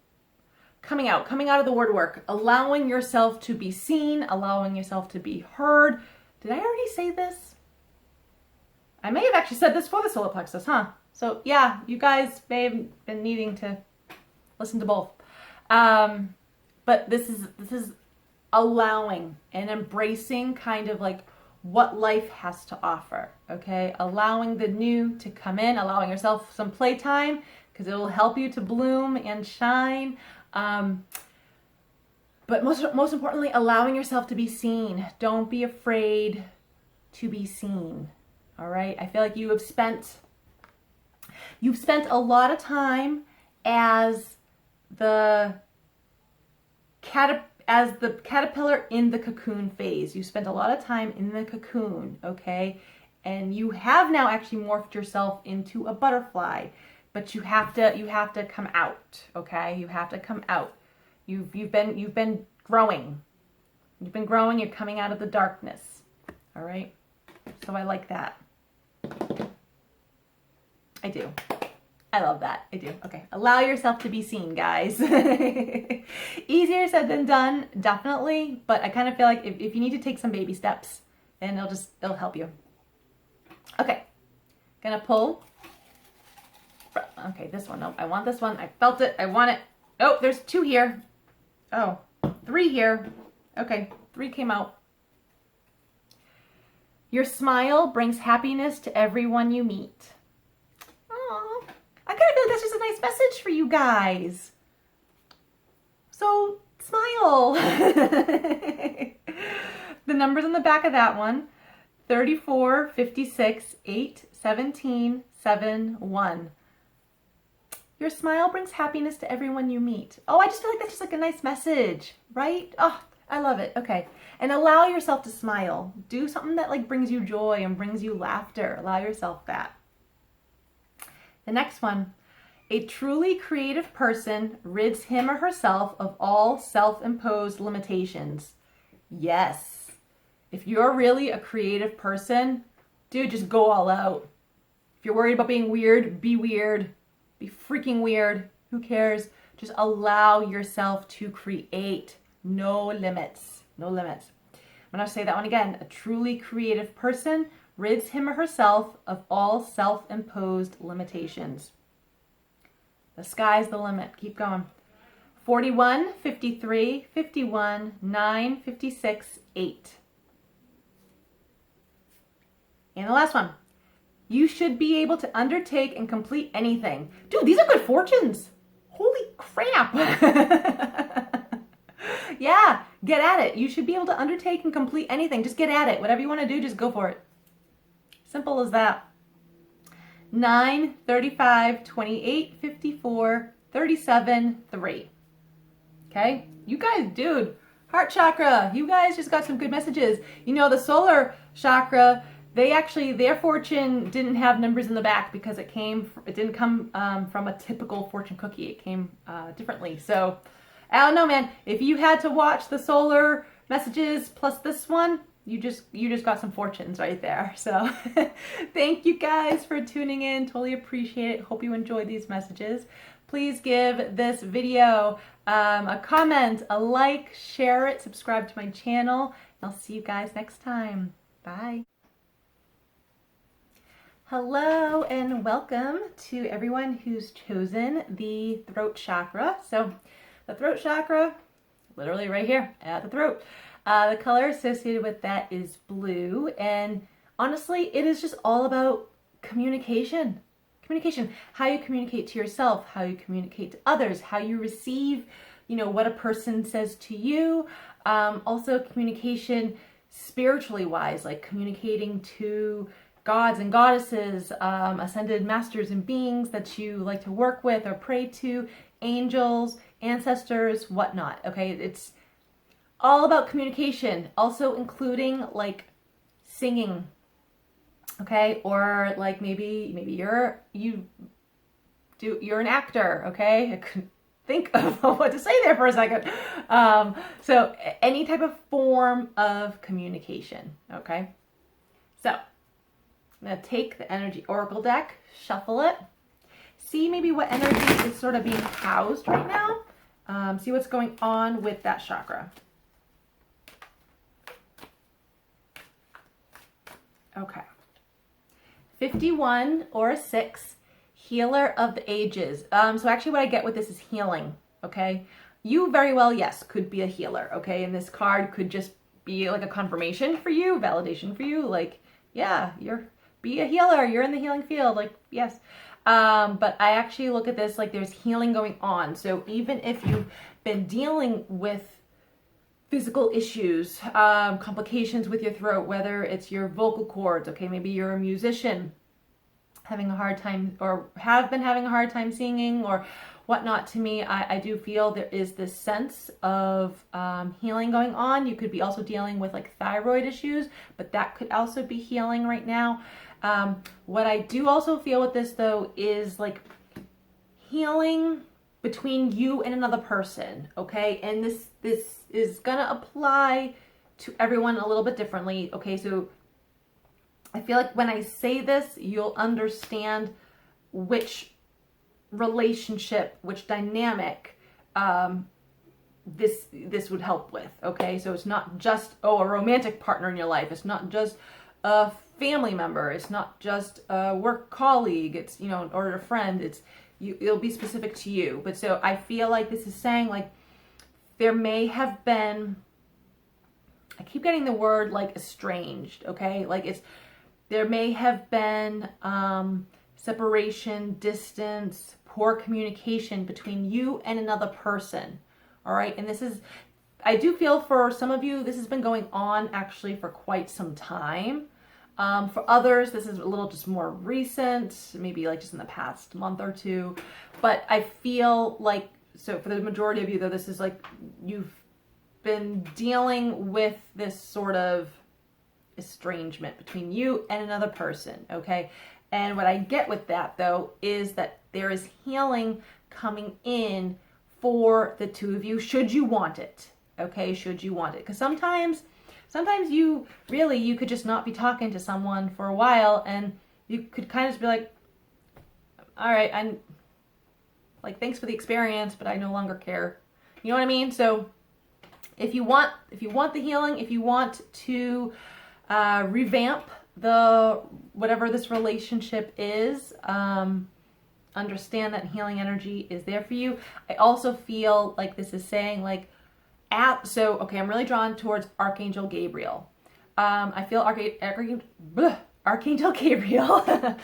of the woodwork, allowing yourself to be seen, allowing yourself to be heard. Did I already say this? I may have actually said this for the solar plexus, huh? So yeah, you guys may have been needing to listen to both. But this is allowing and embracing kind of like what life has to offer, okay? Allowing the new to come in, allowing yourself some playtime because it will help you to bloom and shine. But most importantly, allowing yourself to be seen. Don't be afraid to be seen, all right? I feel like you've spent a lot of time as the caterpillar in the cocoon phase. You spent a lot of time in the cocoon, okay? And you have now actually morphed yourself into a butterfly, but you have to come out, okay? You have to come out. You've been growing. You've been growing, you're coming out of the darkness. All right? So I like that. I do. I love that. I do. Okay. Allow yourself to be seen, guys. Easier said than done, definitely. But I kind of feel like if you need to take some baby steps, then it'll help you. Okay. Gonna pull. Okay, this one. No, I want this one. I felt it. I want it. Oh, there's 2 here. Oh, 3 here. Okay, 3 came out. Your smile brings happiness to everyone you meet. Aww. I kind of feel like that's just a nice message for you guys. So, smile. The numbers on the back of that one, 34, 56, 8, 17, 7, 1. Your smile brings happiness to everyone you meet. Oh, I just feel like that's just like a nice message, right? Oh, I love it. Okay. And allow yourself to smile. Do something that like brings you joy and brings you laughter. Allow yourself that. The next one. A truly creative person rids him or herself of all self-imposed limitations. Yes. If you're really a creative person, dude, just go all out. If you're worried about being weird, be weird. Be freaking weird. Who cares? Just allow yourself to create. No limits. No limits. I'm going to say that one again. A truly creative person rids him or herself of all self-imposed limitations. The sky's the limit. Keep going. 41, 53, 51, 9, 56, 8. And the last one. You should be able to undertake and complete anything. Dude, these are good fortunes. Holy crap. Yeah, get at it. You should be able to undertake and complete anything. Just get at it. Whatever you want to do, just go for it. Simple as that. 9, 35, 28, 54, 37, 3. Okay? You guys, dude, heart chakra, you guys just got some good messages. You know, the solar chakra, their fortune didn't have numbers in the back because it didn't come from a typical fortune cookie. It came differently. So, I don't know, man. If you had to watch the solar messages plus this one, you just got some fortunes right there. So, thank you guys for tuning in. Totally appreciate it. Hope you enjoyed these messages. Please give this video a comment, a like, share it, subscribe to my channel. I'll see you guys next time. Bye. Hello and welcome to everyone who's chosen the throat chakra. So the throat chakra, literally right here at the throat. The color associated with that is blue, and honestly, it is just all about communication. Communication, how you communicate to yourself, how you communicate to others, how you receive, what a person says to you. Also communication spiritually wise, like communicating to gods and goddesses, ascended masters and beings that you like to work with or pray to, angels, ancestors, whatnot. Okay, it's all about communication, also including like singing. Okay, or like maybe you're an actor. Okay, I couldn't think of what to say there for a second. So any type of form of communication. Okay, so I'm going to take the energy oracle deck, shuffle it, see maybe what energy is sort of being housed right now, see what's going on with that chakra. Okay. 51 or a 6, healer of the ages. So actually what I get with this is healing, okay? You very well, yes, could be a healer, okay? And this card could just be like a confirmation for you, validation for you, like, yeah, be a healer, you're in the healing field, like, yes. But I actually look at this like there's healing going on. So even if you've been dealing with physical issues, complications with your throat, whether it's your vocal cords, okay, maybe you're a musician having a hard time or have been having a hard time singing or whatnot, to me, I do feel there is this sense of healing going on. You could be also dealing with like thyroid issues, but that could also be healing right now. What I do also feel with this though is like healing between you and another person, okay? And this is gonna apply to everyone a little bit differently, okay? So I feel like when I say this, you'll understand which relationship, which dynamic this would help with, okay? So it's not just, a romantic partner in your life. It's not just a family member. It's not just a work colleague. It's, or a friend. It'll be specific to you. But so I feel like this is saying like there may have been, I keep getting the word like estranged, okay? Like there may have been separation, distance, poor communication between you and another person, all right? And I do feel for some of you, this has been going on actually for quite some time. For others, this is a little just more recent, maybe like just in the past month or two. But I feel like, so for the majority of you though, this is like you've been dealing with this sort of estrangement between you and another person, okay? And what I get with that though is that there is healing coming in for the two of you, should you want it, okay? Should you want it? Because sometimes you could just not be talking to someone for a while and you could kind of just be like, all right, I'm like, thanks for the experience, but I no longer care. You know what I mean? So if you want the healing, if you want to revamp whatever this relationship is, understand that healing energy is there for you. I also feel like this is saying like, okay, I'm really drawn towards Archangel Gabriel. I feel Archangel Gabriel.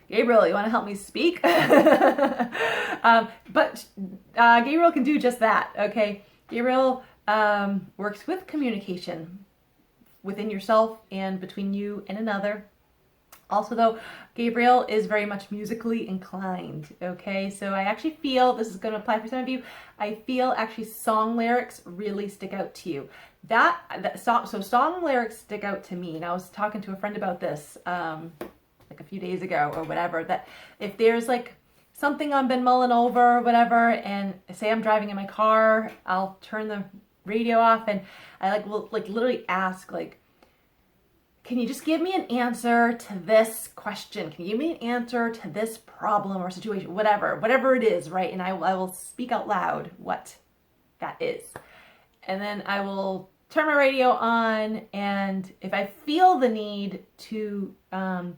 Gabriel, you want to help me speak? But Gabriel can do just that, okay? Gabriel works with communication within yourself and between you and another. Also, though, Gabriel is very much musically inclined, okay? So I actually feel, this is going to apply for some of you, I feel actually song lyrics really stick out to you. So song lyrics stick out to me, and I was talking to a friend about this like a few days ago or whatever, that if there's like something I've been mulling over or whatever, and say I'm driving in my car, I'll turn the radio off and I will literally ask like, can you just give me an answer to this question? Can you give me an answer to this problem or situation, whatever it is, right? And I will speak out loud what that is. And then I will turn my radio on, and if I feel the need to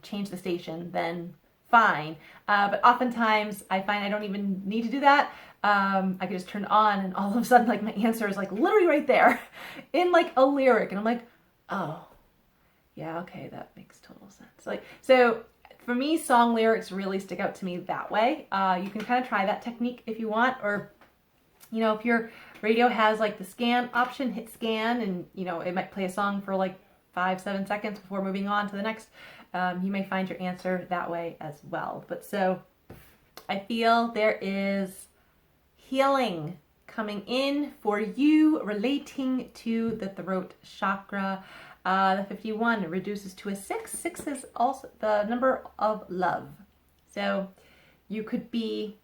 change the station, then fine. But oftentimes I find I don't even need to do that. I can just turn it on, and all of a sudden like my answer is like literally right there in like a lyric, and I'm like, oh, yeah, okay, that makes total sense. Like, so for me, song lyrics really stick out to me that way. You can kind of try that technique if you want, or, you know, if your radio has like the scan option, hit scan, and, you know, it might play a song for like 5-7 seconds before moving on to the next. You may find your answer that way as well. But so I feel there is healing coming in for you relating to the throat chakra. The 51 reduces to a 6. 6 is also the number of love. So you could be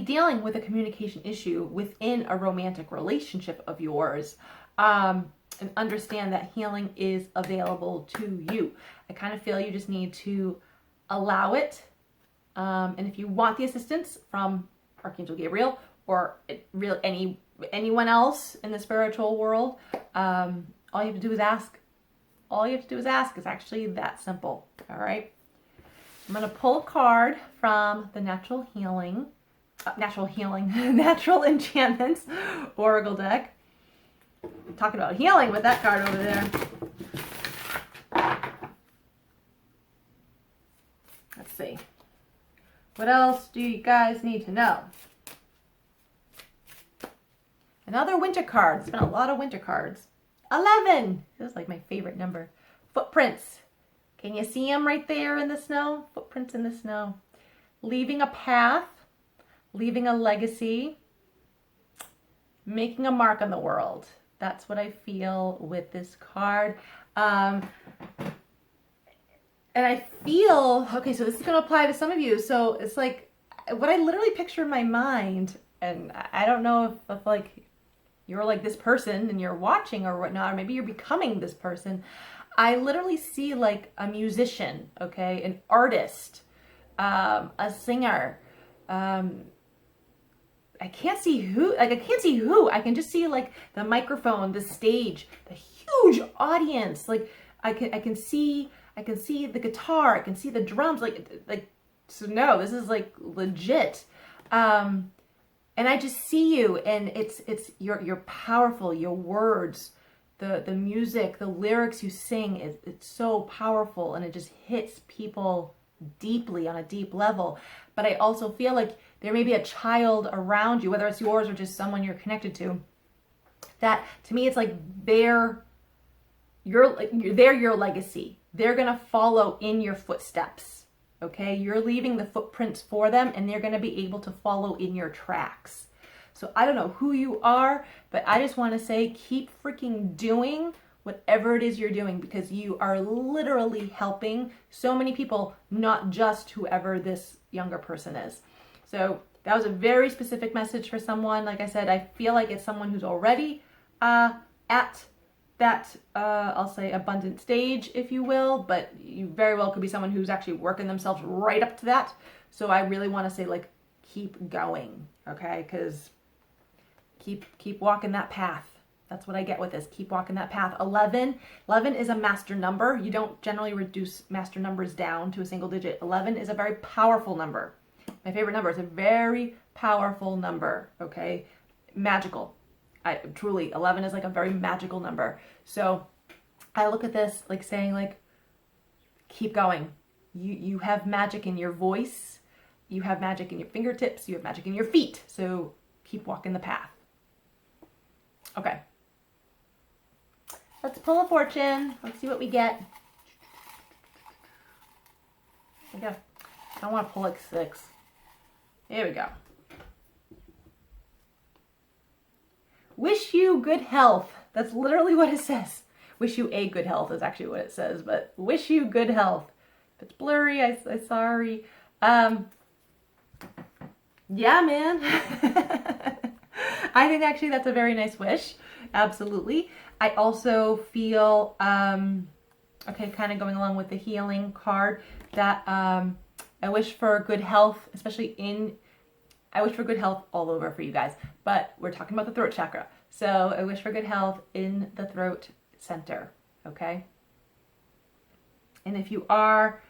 dealing with a communication issue within a romantic relationship of yours, and understand that healing is available to you. I kind of feel you just need to allow it. And if you want the assistance from Archangel Gabriel or anyone else in the spiritual world, all you have to do is ask. All you have to do is ask. It's actually that simple. All right. I'm going to pull a card from the Natural Enchantments Oracle deck. I'm talking about healing with that card over there. Let's see. What else do you guys need to know? Another winter card. There's been a lot of winter cards. 11. This is like my favorite number. Footprints. Can you see them right there in the snow? Footprints in the snow. Leaving a path. Leaving a legacy. Making a mark on the world. That's what I feel with this card. And I feel, okay, so this is going to apply to some of you. So it's like what I literally picture in my mind, and I don't know if like you're like this person and you're watching or whatnot, or maybe you're becoming this person. I literally see like a musician, okay, an artist, a singer. I can't see who. I can just see like the microphone, the stage, the huge audience. Like I can see the guitar. I can see the drums. So no, this is like legit. And I just see you, and you're powerful. Your words, the music, the lyrics you sing, it's so powerful, and it just hits people deeply on a deep level. But I also feel like there may be a child around you, whether it's yours or just someone you're connected to, that to me it's like they're your legacy. They're gonna follow in your footsteps. Okay, you're leaving the footprints for them, and they're going to be able to follow in your tracks. So I don't know who you are, but I just want to say keep freaking doing whatever it is you're doing, because you are literally helping so many people, not just whoever this younger person is. So that was a very specific message for someone. Like I said, I feel like it's someone who's already at that, I'll say, abundant stage, if you will, but you very well could be someone who's actually working themselves right up to that. So I really want to say, like, keep going, okay? Because keep walking that path. That's what I get with this. Keep walking that path. 11 is a master number. You don't generally reduce master numbers down to a single digit. 11 is a very powerful number. My favorite number. It's a very powerful number, okay? Magical. Truly, 11 is like a very magical number. So I look at this like saying like, keep going. You have magic in your voice. You have magic in your fingertips. You have magic in your feet. So keep walking the path. Okay. Let's pull a fortune. Let's see what we get. Okay. I don't want to pull like 6. Here we go. Wish you good health. That's literally what it says. Wish you a good health is actually what it says, but wish you good health. If it's blurry, I'm sorry. Yeah, man. I think actually that's a very nice wish. Absolutely. I also feel, okay, kind of going along with the healing card, that I wish for good health, I wish for good health all over for you guys, but we're talking about the throat chakra. So I wish for good health in the throat center, okay? And if you are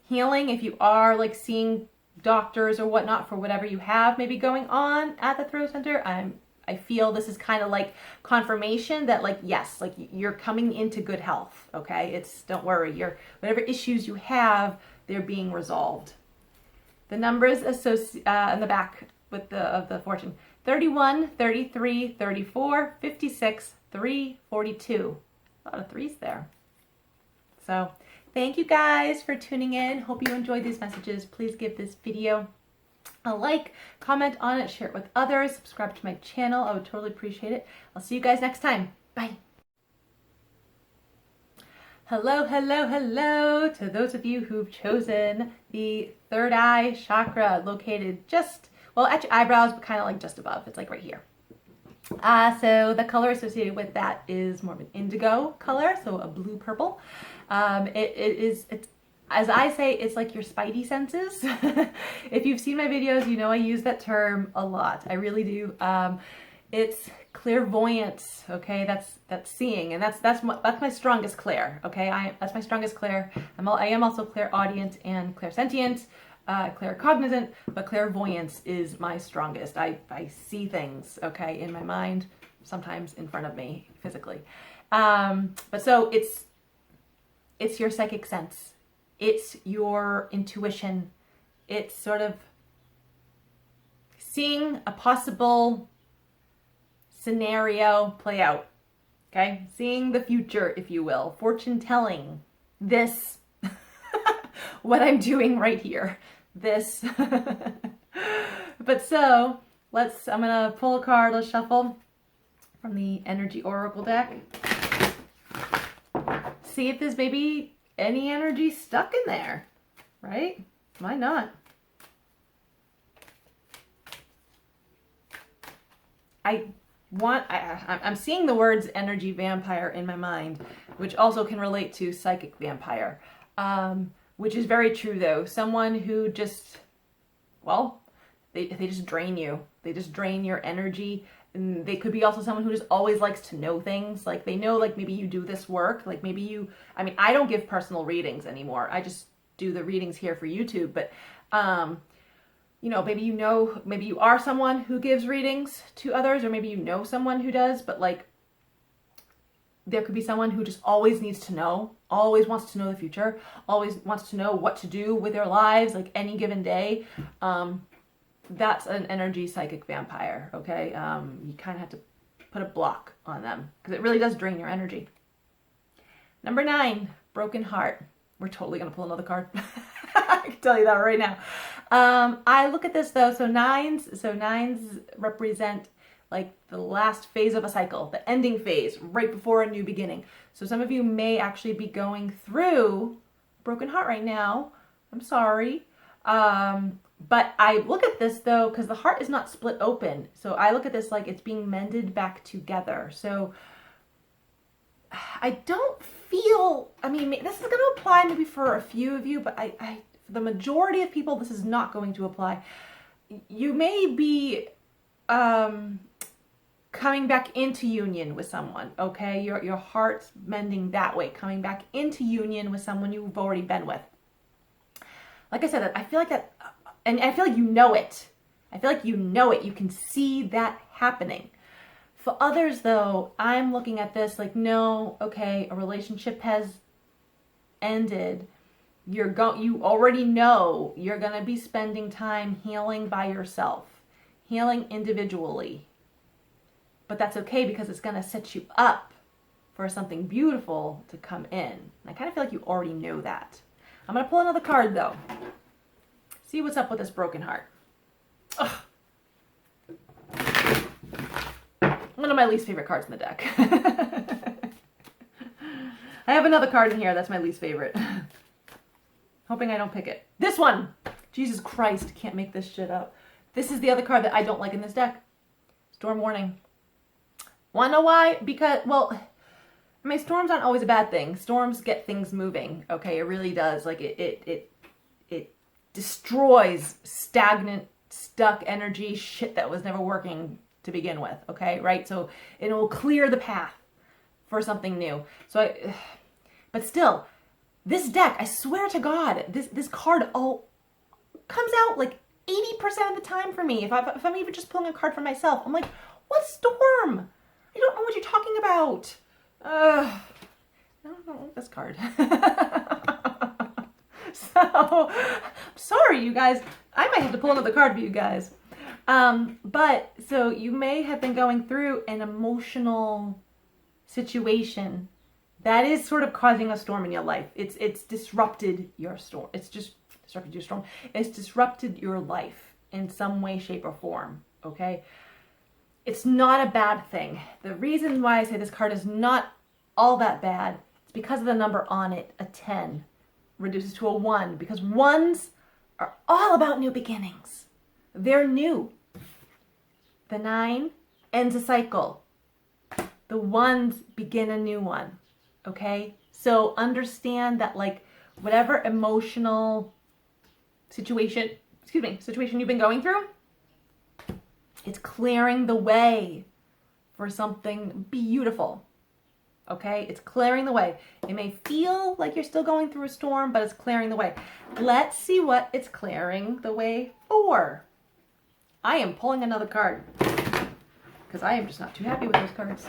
healing, if you are like seeing doctors or whatnot for whatever you have maybe going on at the throat center, I feel this is kind of like confirmation that like, yes, like you're coming into good health, okay? Don't worry, whatever issues you have, they're being resolved. The numbers in the back of the fortune: 31, 33, 34, 56, 3, 42. A lot of 3s there. So thank you guys for tuning in. Hope you enjoyed these messages. Please give this video a like, comment on it, share it with others, subscribe to my channel. I would totally appreciate it. I'll see you guys next time. Bye. Hello, hello, hello to those of you who've chosen the third eye chakra, located just, well, at your eyebrows, but kind of like just above. It's like right here. So the color associated with that is more of an indigo color, so a blue purple. It's as I say, it's like your spidey senses. If you've seen my videos, you know I use that term a lot. I really do. It's clairvoyance, okay? That's seeing, and that's my strongest clair, okay? That's my strongest clair. I am also clairaudient and clairsentient, claircognizant, but clairvoyance is my strongest. I see things, okay, in my mind, sometimes in front of me physically. But so it's your psychic sense. It's your intuition. It's sort of seeing a possible scenario play out, okay? Seeing the future, if you will. Fortune telling. This, what I'm doing right here. This. But so, I'm gonna pull a card, let's shuffle from the Energy Oracle deck. See if there's maybe any energy stuck in there, right? Why not? I'm seeing the words energy vampire in my mind, which also can relate to psychic vampire, which is very true though. Someone who just, well, they just drain you. They just drain your energy. And they could be also someone who just always likes to know things. Like they know, like maybe you do this work, like maybe I don't give personal readings anymore. I just do the readings here for YouTube, but you know, maybe you are someone who gives readings to others, or maybe you know someone who does, but like there could be someone who just always needs to know, always wants to know the future, always wants to know what to do with their lives, like any given day. That's an energy psychic vampire, okay? You kind of have to put a block on them because it really does drain your energy. Number 9, broken heart. We're totally going to pull another card. I can tell you that right now. I look at this though, so nines represent like the last phase of a cycle, the ending phase, right before a new beginning. So some of you may actually be going through a broken heart right now. I'm sorry. But I look at this though, because the heart is not split open. So I look at this like it's being mended back together. So I don't feel, I mean, this is going to apply maybe for a few of you, but for the majority of people, this is not going to apply. You may be coming back into union with someone, okay? Your heart's mending that way, coming back into union with someone you've already been with. Like I said, I feel like that, and I feel like you know it. I feel like you know it. You can see that happening. For others, though, I'm looking at this like, no, okay, a relationship has ended. You already know you're going to be spending time healing by yourself, healing individually. But that's okay because it's going to set you up for something beautiful to come in. And I kind of feel like you already know that. I'm going to pull another card, though. See what's up with this broken heart. Ugh. One of my least favorite cards in the deck. I have another card in here that's my least favorite. Hoping I don't pick it. This one! Jesus Christ, can't make this shit up. This is the other card that I don't like in this deck. Storm warning. Wanna know why? Because, well, I mean, storms aren't always a bad thing. Storms get things moving, okay? It really does. Like, it destroys stagnant, stuck energy, shit that was never working to begin with, okay? Right? So it will clear the path for something new. But still, this deck, I swear to God, this card all comes out like 80% of the time for me. If I'm even just pulling a card for myself, I'm like, what storm? I don't know what you're talking about. I don't know this card. So, I'm sorry, you guys. I might have to pull another card for you guys. But, so you may have been going through an emotional situation that is sort of causing a storm in your life. It's disrupted your storm. It's just disrupted your storm. It's disrupted your life in some way, shape, or form, okay? It's not a bad thing. The reason why I say this card is not all that bad is because of the number on it, a 10. Reduces to a 1 because 1s are all about new beginnings. They're new. The 9 ends a cycle. The 1s begin a new one. Okay? So understand that, like, whatever emotional situation you've been going through, it's clearing the way for something beautiful. Okay? It's clearing the way. It may feel like you're still going through a storm, but it's clearing the way. Let's see what it's clearing the way for. I am pulling another card because I am just not too happy with those cards.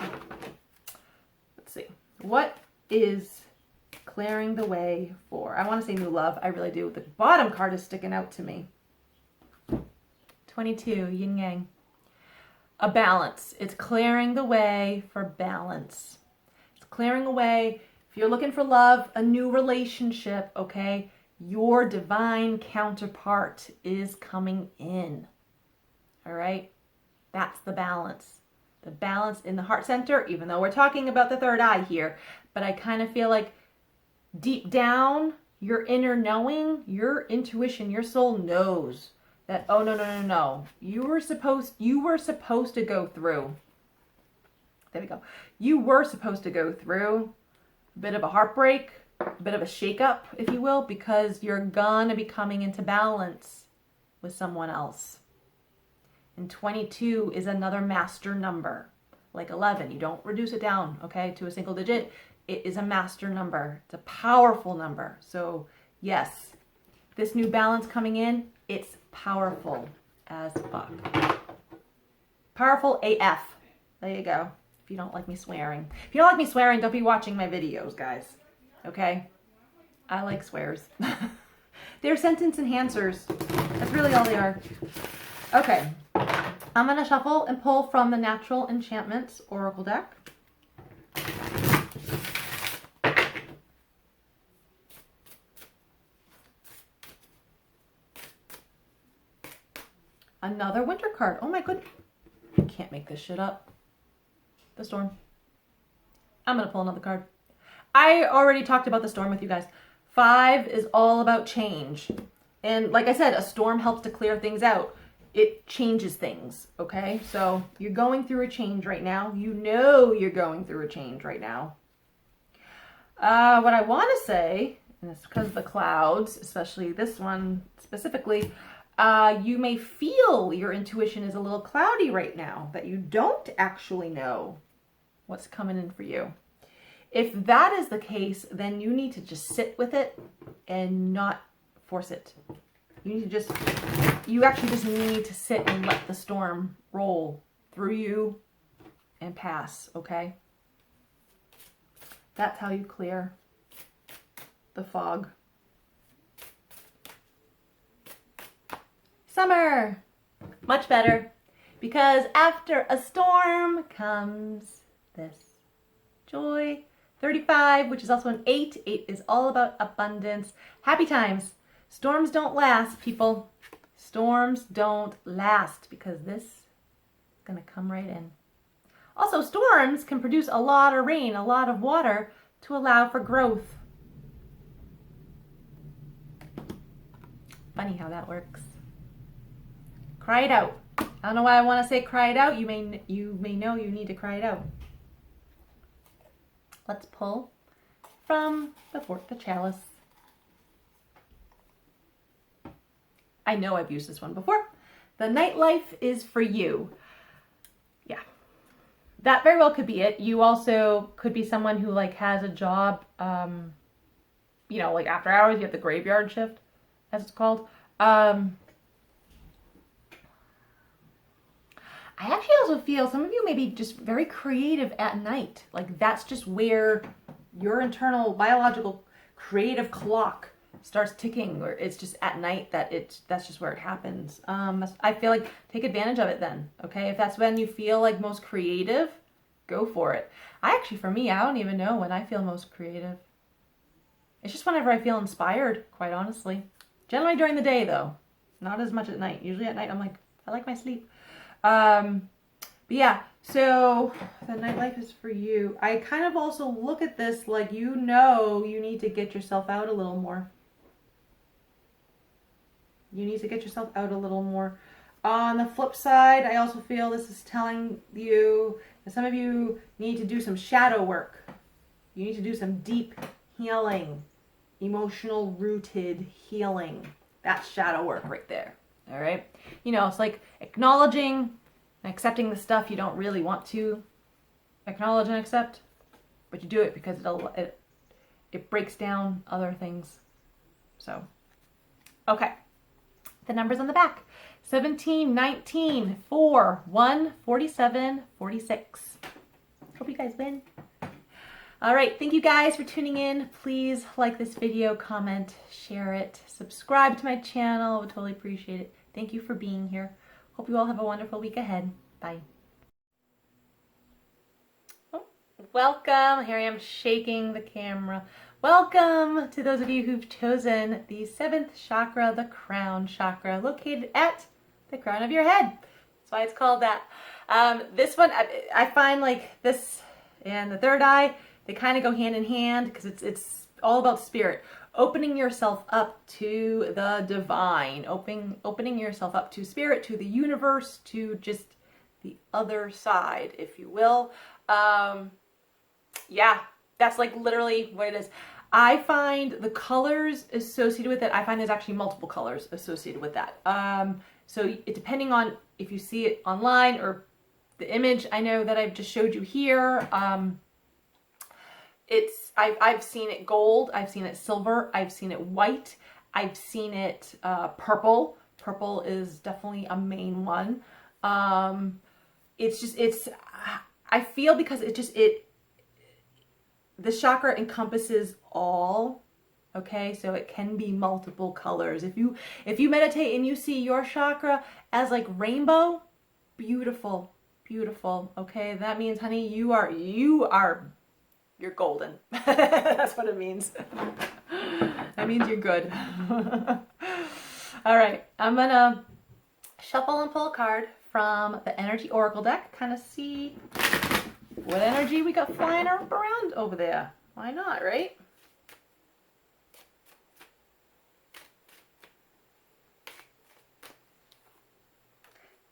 Let's see. What is clearing the way for? I want to say new love. I really do. The bottom card is sticking out to me. 22, yin yang. A balance. It's clearing the way for balance. Clearing away. If you're looking for love, a new relationship, okay, your divine counterpart is coming in. All right? That's the balance. The balance in the heart center, even though we're talking about the third eye here, but I kind of feel like deep down, your inner knowing, your intuition, your soul knows that, oh, no. You were supposed to go through. There we go. You were supposed to go through a bit of a heartbreak, a bit of a shakeup, if you will, because you're gonna be coming into balance with someone else. And 22 is another master number, like 11. You don't reduce it down, okay, to a single digit. It is a master number. It's a powerful number. So yes, this new balance coming in, it's powerful as fuck. Powerful AF. There you go. If you don't like me swearing. If you don't like me swearing, don't be watching my videos, guys. Okay? I like swears. They're sentence enhancers. That's really all they are. Okay. I'm going to shuffle and pull from the Natural Enchantments Oracle deck. Another winter card. Oh my goodness. I can't make this shit up. The storm. I'm going to pull another card. I already talked about the storm with you guys. 5 is all about change. And like I said, a storm helps to clear things out. It changes things, okay? So you're going through a change right now. You know you're going through a change right now. What I want to say, and it's because of the clouds, especially this one specifically, You may feel your intuition is a little cloudy right now, that you don't actually know what's coming in for you. If that is the case, then you need to just sit with it and not force it. You actually just need to sit and let the storm roll through you and pass, okay? That's how you clear the fog. Summer, much better, because after a storm comes this joy. 35, which is also an 8. 8 is all about abundance. Happy times. Storms don't last, people. Storms don't last, because this is going to come right in. Also, storms can produce a lot of rain, a lot of water to allow for growth. Funny how that works. Cry it out. I don't know why I want to say cry it out. You may know you need to cry it out. Let's pull from the chalice. I know I've used this one before. The nightlife is for you. Yeah, that very well could be it. You also could be someone who like has a job, you know, like after hours, you have the graveyard shift, as it's called. I actually also feel some of you may be just very creative at night. Like that's just where your internal biological creative clock starts ticking, or it's just at night that's just where it happens. I feel like take advantage of it then, okay? If that's when you feel like most creative, go for it. For me, I don't even know when I feel most creative. It's just whenever I feel inspired, quite honestly. Generally during the day though, not as much at night. Usually at night I'm like, I like my sleep. But yeah, so the nightlife is for you. I kind of also look at this like, you know, you need to get yourself out a little more. You need to get yourself out a little more. On the flip side, I also feel this is telling you that some of you need to do some shadow work. You need to do some deep healing, emotional rooted healing. That's shadow work right there. All right. You know, it's like acknowledging and accepting the stuff you don't really want to acknowledge and accept, but you do it because it breaks down other things. So, okay. The numbers on the back: 17, 19, 4, 1, 47, 46. Hope you guys win. All right. Thank you guys for tuning in. Please like this video, comment, share it, subscribe to my channel. I would totally appreciate it. Thank you for being here. Hope you all have a wonderful week ahead. Bye. Oh, welcome. Here I am shaking the camera. Welcome to those of you who've chosen the 7th chakra, the crown chakra, located at the crown of your head. That's why it's called that. This one, I find like this and the third eye, they kind of go hand in hand because it's all about spirit. Opening yourself up to the divine, opening yourself up to spirit, to the universe, to just the other side, if you will. Yeah, that's like literally what it is. I find the colors associated with it, I find there's actually multiple colors associated with that. So depending on if you see it online or the image I know that I've just showed you here, I've seen it gold, I've seen it silver, I've seen it white, I've seen it purple. Purple is definitely a main one. I feel because the chakra encompasses all, okay? So it can be multiple colors. If you meditate and you see your chakra as like rainbow, beautiful, beautiful, okay? That means, honey, you're golden. That's what it means. That means you're good. All right, I'm gonna shuffle and pull a card from the Energy Oracle deck, kind of see what energy we got flying around over there. Why not, right?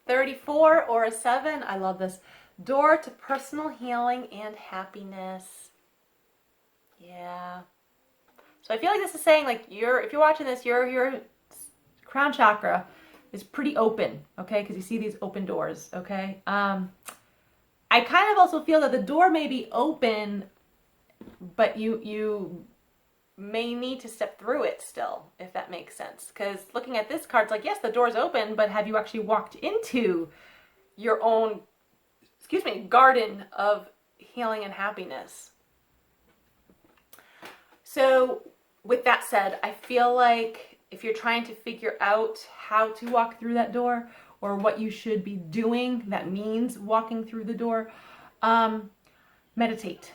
$34 or a 7. I love this. Door to personal healing and happiness. Yeah. So I feel like this is saying, like, if you're watching this, your crown chakra is pretty open, okay? Because you see these open doors, okay? I kind of also feel that the door may be open, but you may need to step through it still, if that makes sense. Because looking at this card, it's like, yes, the door's open, but have you actually walked into your own, garden of healing and happiness? So with that said, I feel like if you're trying to figure out how to walk through that door or what you should be doing, that means walking through the door, meditate.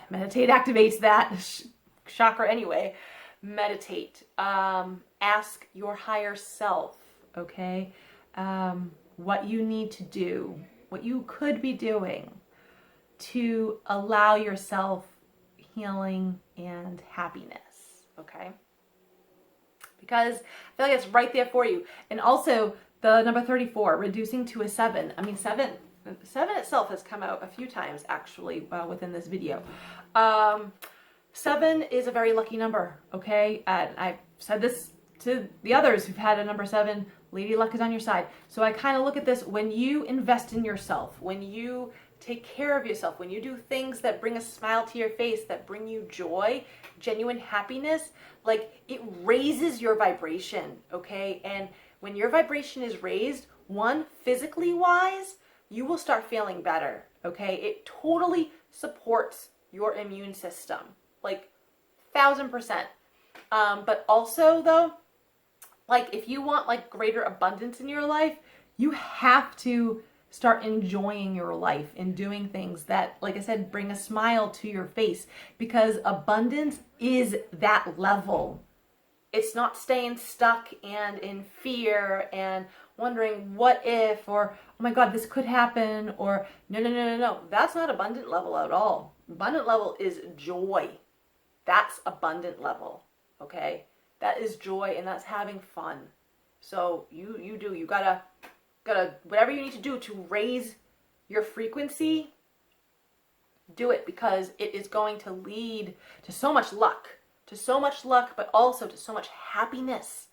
Meditate activates that chakra anyway. Meditate. Ask your higher self, okay, what you need to do, what you could be doing to allow yourself healing and happiness, okay? Because I feel like it's right there for you. And also the number 34, reducing to a 7. I mean, 7 itself has come out a few times actually within this video. 7 is a very lucky number, okay? And I've said this to the others who've had a number 7, Lady Luck is on your side. So I kind of look at this, when you invest in yourself, when you take care of yourself, when you do things that bring a smile to your face, that bring you joy, genuine happiness, like it raises your vibration, okay? And when your vibration is raised, one, physically wise, you will start feeling better, okay? It totally supports your immune system, like 1000%. But also though, like if you want like greater abundance in your life, you have to start enjoying your life and doing things that, like I said, bring a smile to your face, because abundance is that level. It's not staying stuck and in fear and wondering what if, or oh my God, this could happen, or no. That's not abundant level at all. Abundant level is joy. That's abundant level, okay? That is joy, and that's having fun. So you gotta whatever you need to do to raise your frequency, do it, because it is going to lead to so much luck, but also to so much happiness,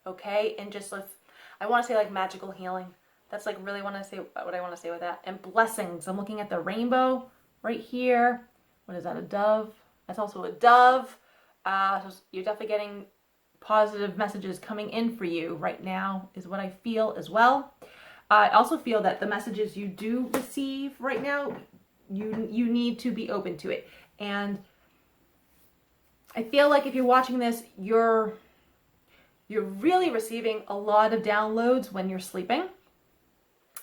okay? And just I want to say like magical healing. That's like really what I want to say with that. And blessings. I'm looking at the rainbow right here. What is that, a dove? That's also a dove. So you're definitely getting positive messages coming in for you right now is what I feel as well. I also feel that the messages you do receive right now, you need to be open to it. And I feel like if you're watching this, you're really receiving a lot of downloads when you're sleeping.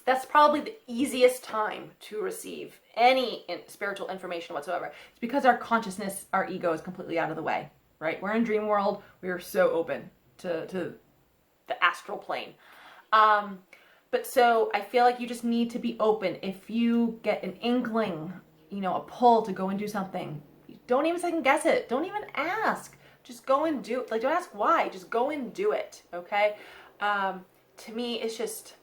That's probably the easiest time to receive any spiritual information whatsoever. It's because our consciousness, our ego is completely out of the way, right? We're in dream world. We are so open to the astral plane. But so I feel like you just need to be open. If you get an inkling, a pull to go and do something, don't even second guess it. Don't even ask. Just go and do it. Like, don't ask why. Just go and do it, okay? To me, it's just,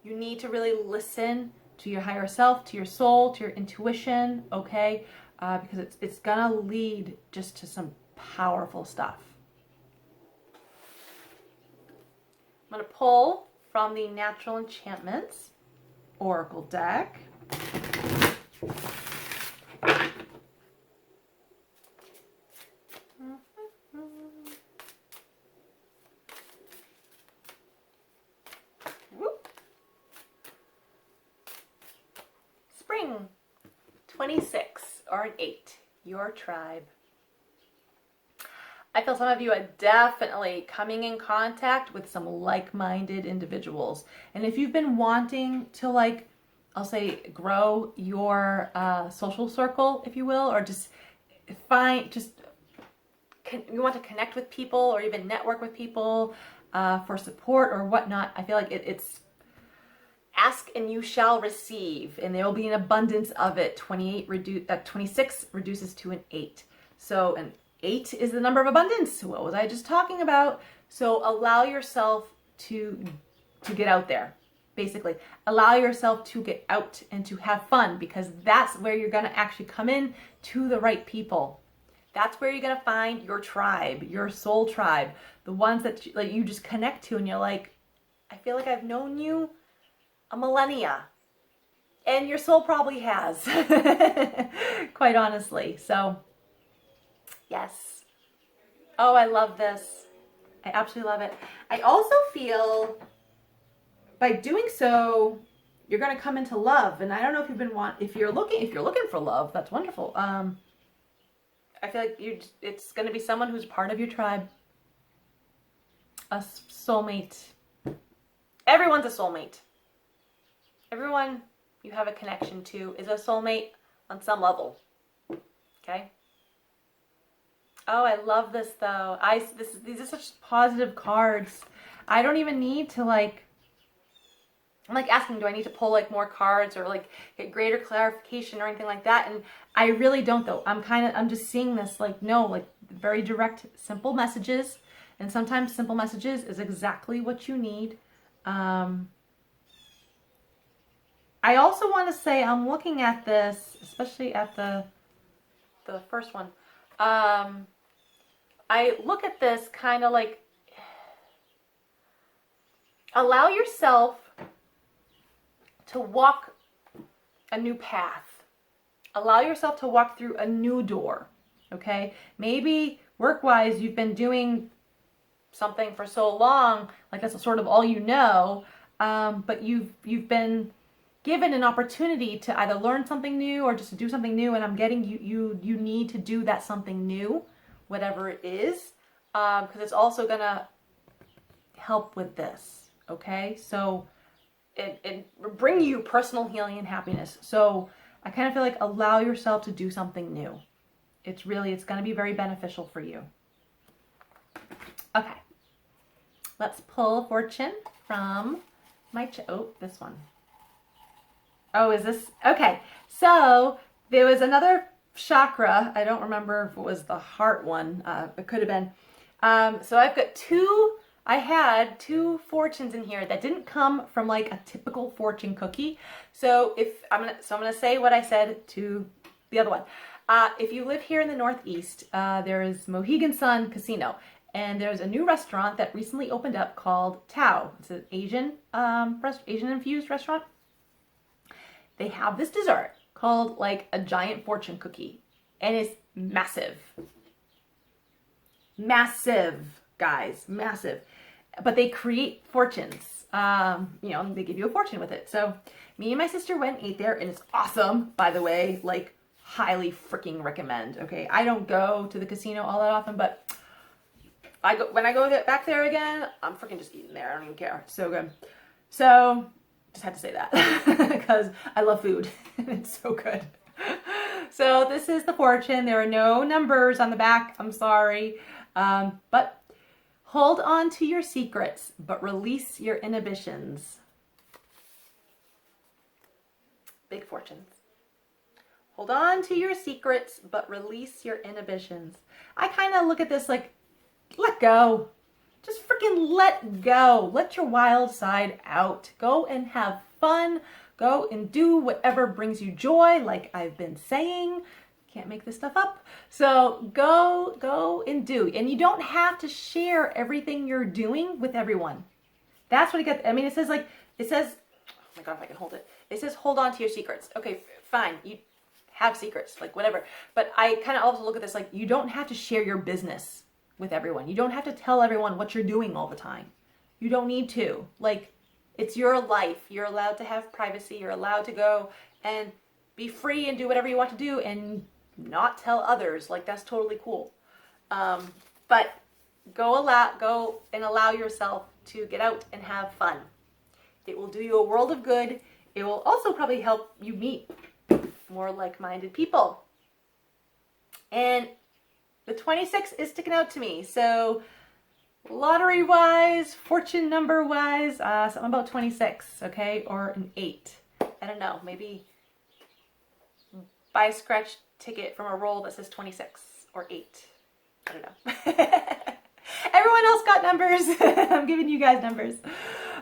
you need to really listen to your higher self, to your soul, to your intuition, okay? Because it's gonna lead just to some powerful stuff. I'm gonna pull from the Natural Enchantments Oracle deck. Spring 26 or an 8, your tribe. I feel some of you are definitely coming in contact with some like-minded individuals. And if you've been wanting to, I'll say, grow your social circle, if you will, or just you want to connect with people or even network with people for support or whatnot, I feel like it's ask and you shall receive, and there will be an abundance of it. 26 reduces to an 8. So an 8 is the number of abundance. What was I just talking about? So allow yourself to get out there. Basically, allow yourself to get out and to have fun, because that's where you're going to actually come in to the right people. That's where you're going to find your tribe, your soul tribe, the ones that you just connect to and you're like, I feel like I've known you a millennia. And your soul probably has, quite honestly. So, yes. Oh, I love this. I absolutely love it. I also feel by doing so, you're going to come into love. And I don't know if you're looking for love, that's wonderful. I feel like it's going to be someone who's part of your tribe. A soulmate. Everyone's a soulmate. Everyone you have a connection to is a soulmate on some level. Okay? Oh, I love this though. These are such positive cards. I don't even need to I'm asking, do I need to pull more cards or get greater clarification or anything like that? And I really don't though. I'm just seeing this very direct, simple messages. And sometimes simple messages is exactly what you need. I also want to say, I'm looking at this, especially at the first one. I look at this kind of allow yourself to walk a new path. Allow yourself to walk through a new door, okay? Maybe work-wise, you've been doing something for so long, that's sort of all you know, but you've been given an opportunity to either learn something new or just to do something new, and I'm getting you need to do that something new, whatever it is, because it's also gonna help with this, okay? So it bring you personal healing and happiness. So I kind of feel like allow yourself to do something new. It's gonna be very beneficial for you. Okay, let's pull fortune from my this one. Oh, is this? Okay, so there was another chakra. I don't remember if it was the heart one. It could have been. So I had two fortunes in here that didn't come from a typical fortune cookie. So I'm gonna say what I said to the other one. If you live here in the Northeast, there is Mohegan Sun Casino, and there's a new restaurant that recently opened up called Tao. It's an Asian infused restaurant. They have this dessert called a giant fortune cookie, and it's massive. Massive, guys, massive. But they create fortunes. They give you a fortune with it. So me and my sister went and ate there, and it's awesome, by the way. Highly freaking recommend. Okay, I don't go to the casino all that often, but when I go back there again, I'm freaking just eating there. I don't even care. It's so good. So just had to say that because I love food. It's so good. So this is the fortune. There are no numbers on the back. I'm sorry. But hold on to your secrets, but release your inhibitions. Big fortunes. Hold on to your secrets, but release your inhibitions. I kind of look at this let go. Just freaking let go. Let your wild side out. Go and have fun. Go and do whatever brings you joy, like I've been saying. Can't make this stuff up. So go and do. And you don't have to share everything you're doing with everyone. That's what it gets. I mean, it says, oh my God, if I can hold it. It says, hold on to your secrets. Okay, fine. You have secrets, whatever. But I kind of also look at this, you don't have to share your business with everyone. You don't have to tell everyone what you're doing all the time. You don't need to. It's your life. You're allowed to have privacy. You're allowed to go and be free and do whatever you want to do and not tell others. That's totally cool. But go and allow yourself to get out and have fun. It will do you a world of good. It will also probably help you meet more like-minded people. And the 26 is sticking out to me. So lottery-wise, fortune number-wise, something about 26, okay? Or an 8. I don't know. Maybe buy a scratch ticket from a roll that says 26 or 8. I don't know. Everyone else got numbers. I'm giving you guys numbers.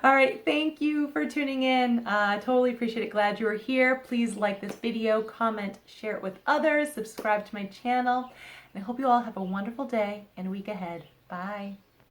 All right, thank you for tuning in. Totally appreciate it. Glad you were here. Please like this video, comment, share it with others, subscribe to my channel. And I hope you all have a wonderful day and week ahead. Bye.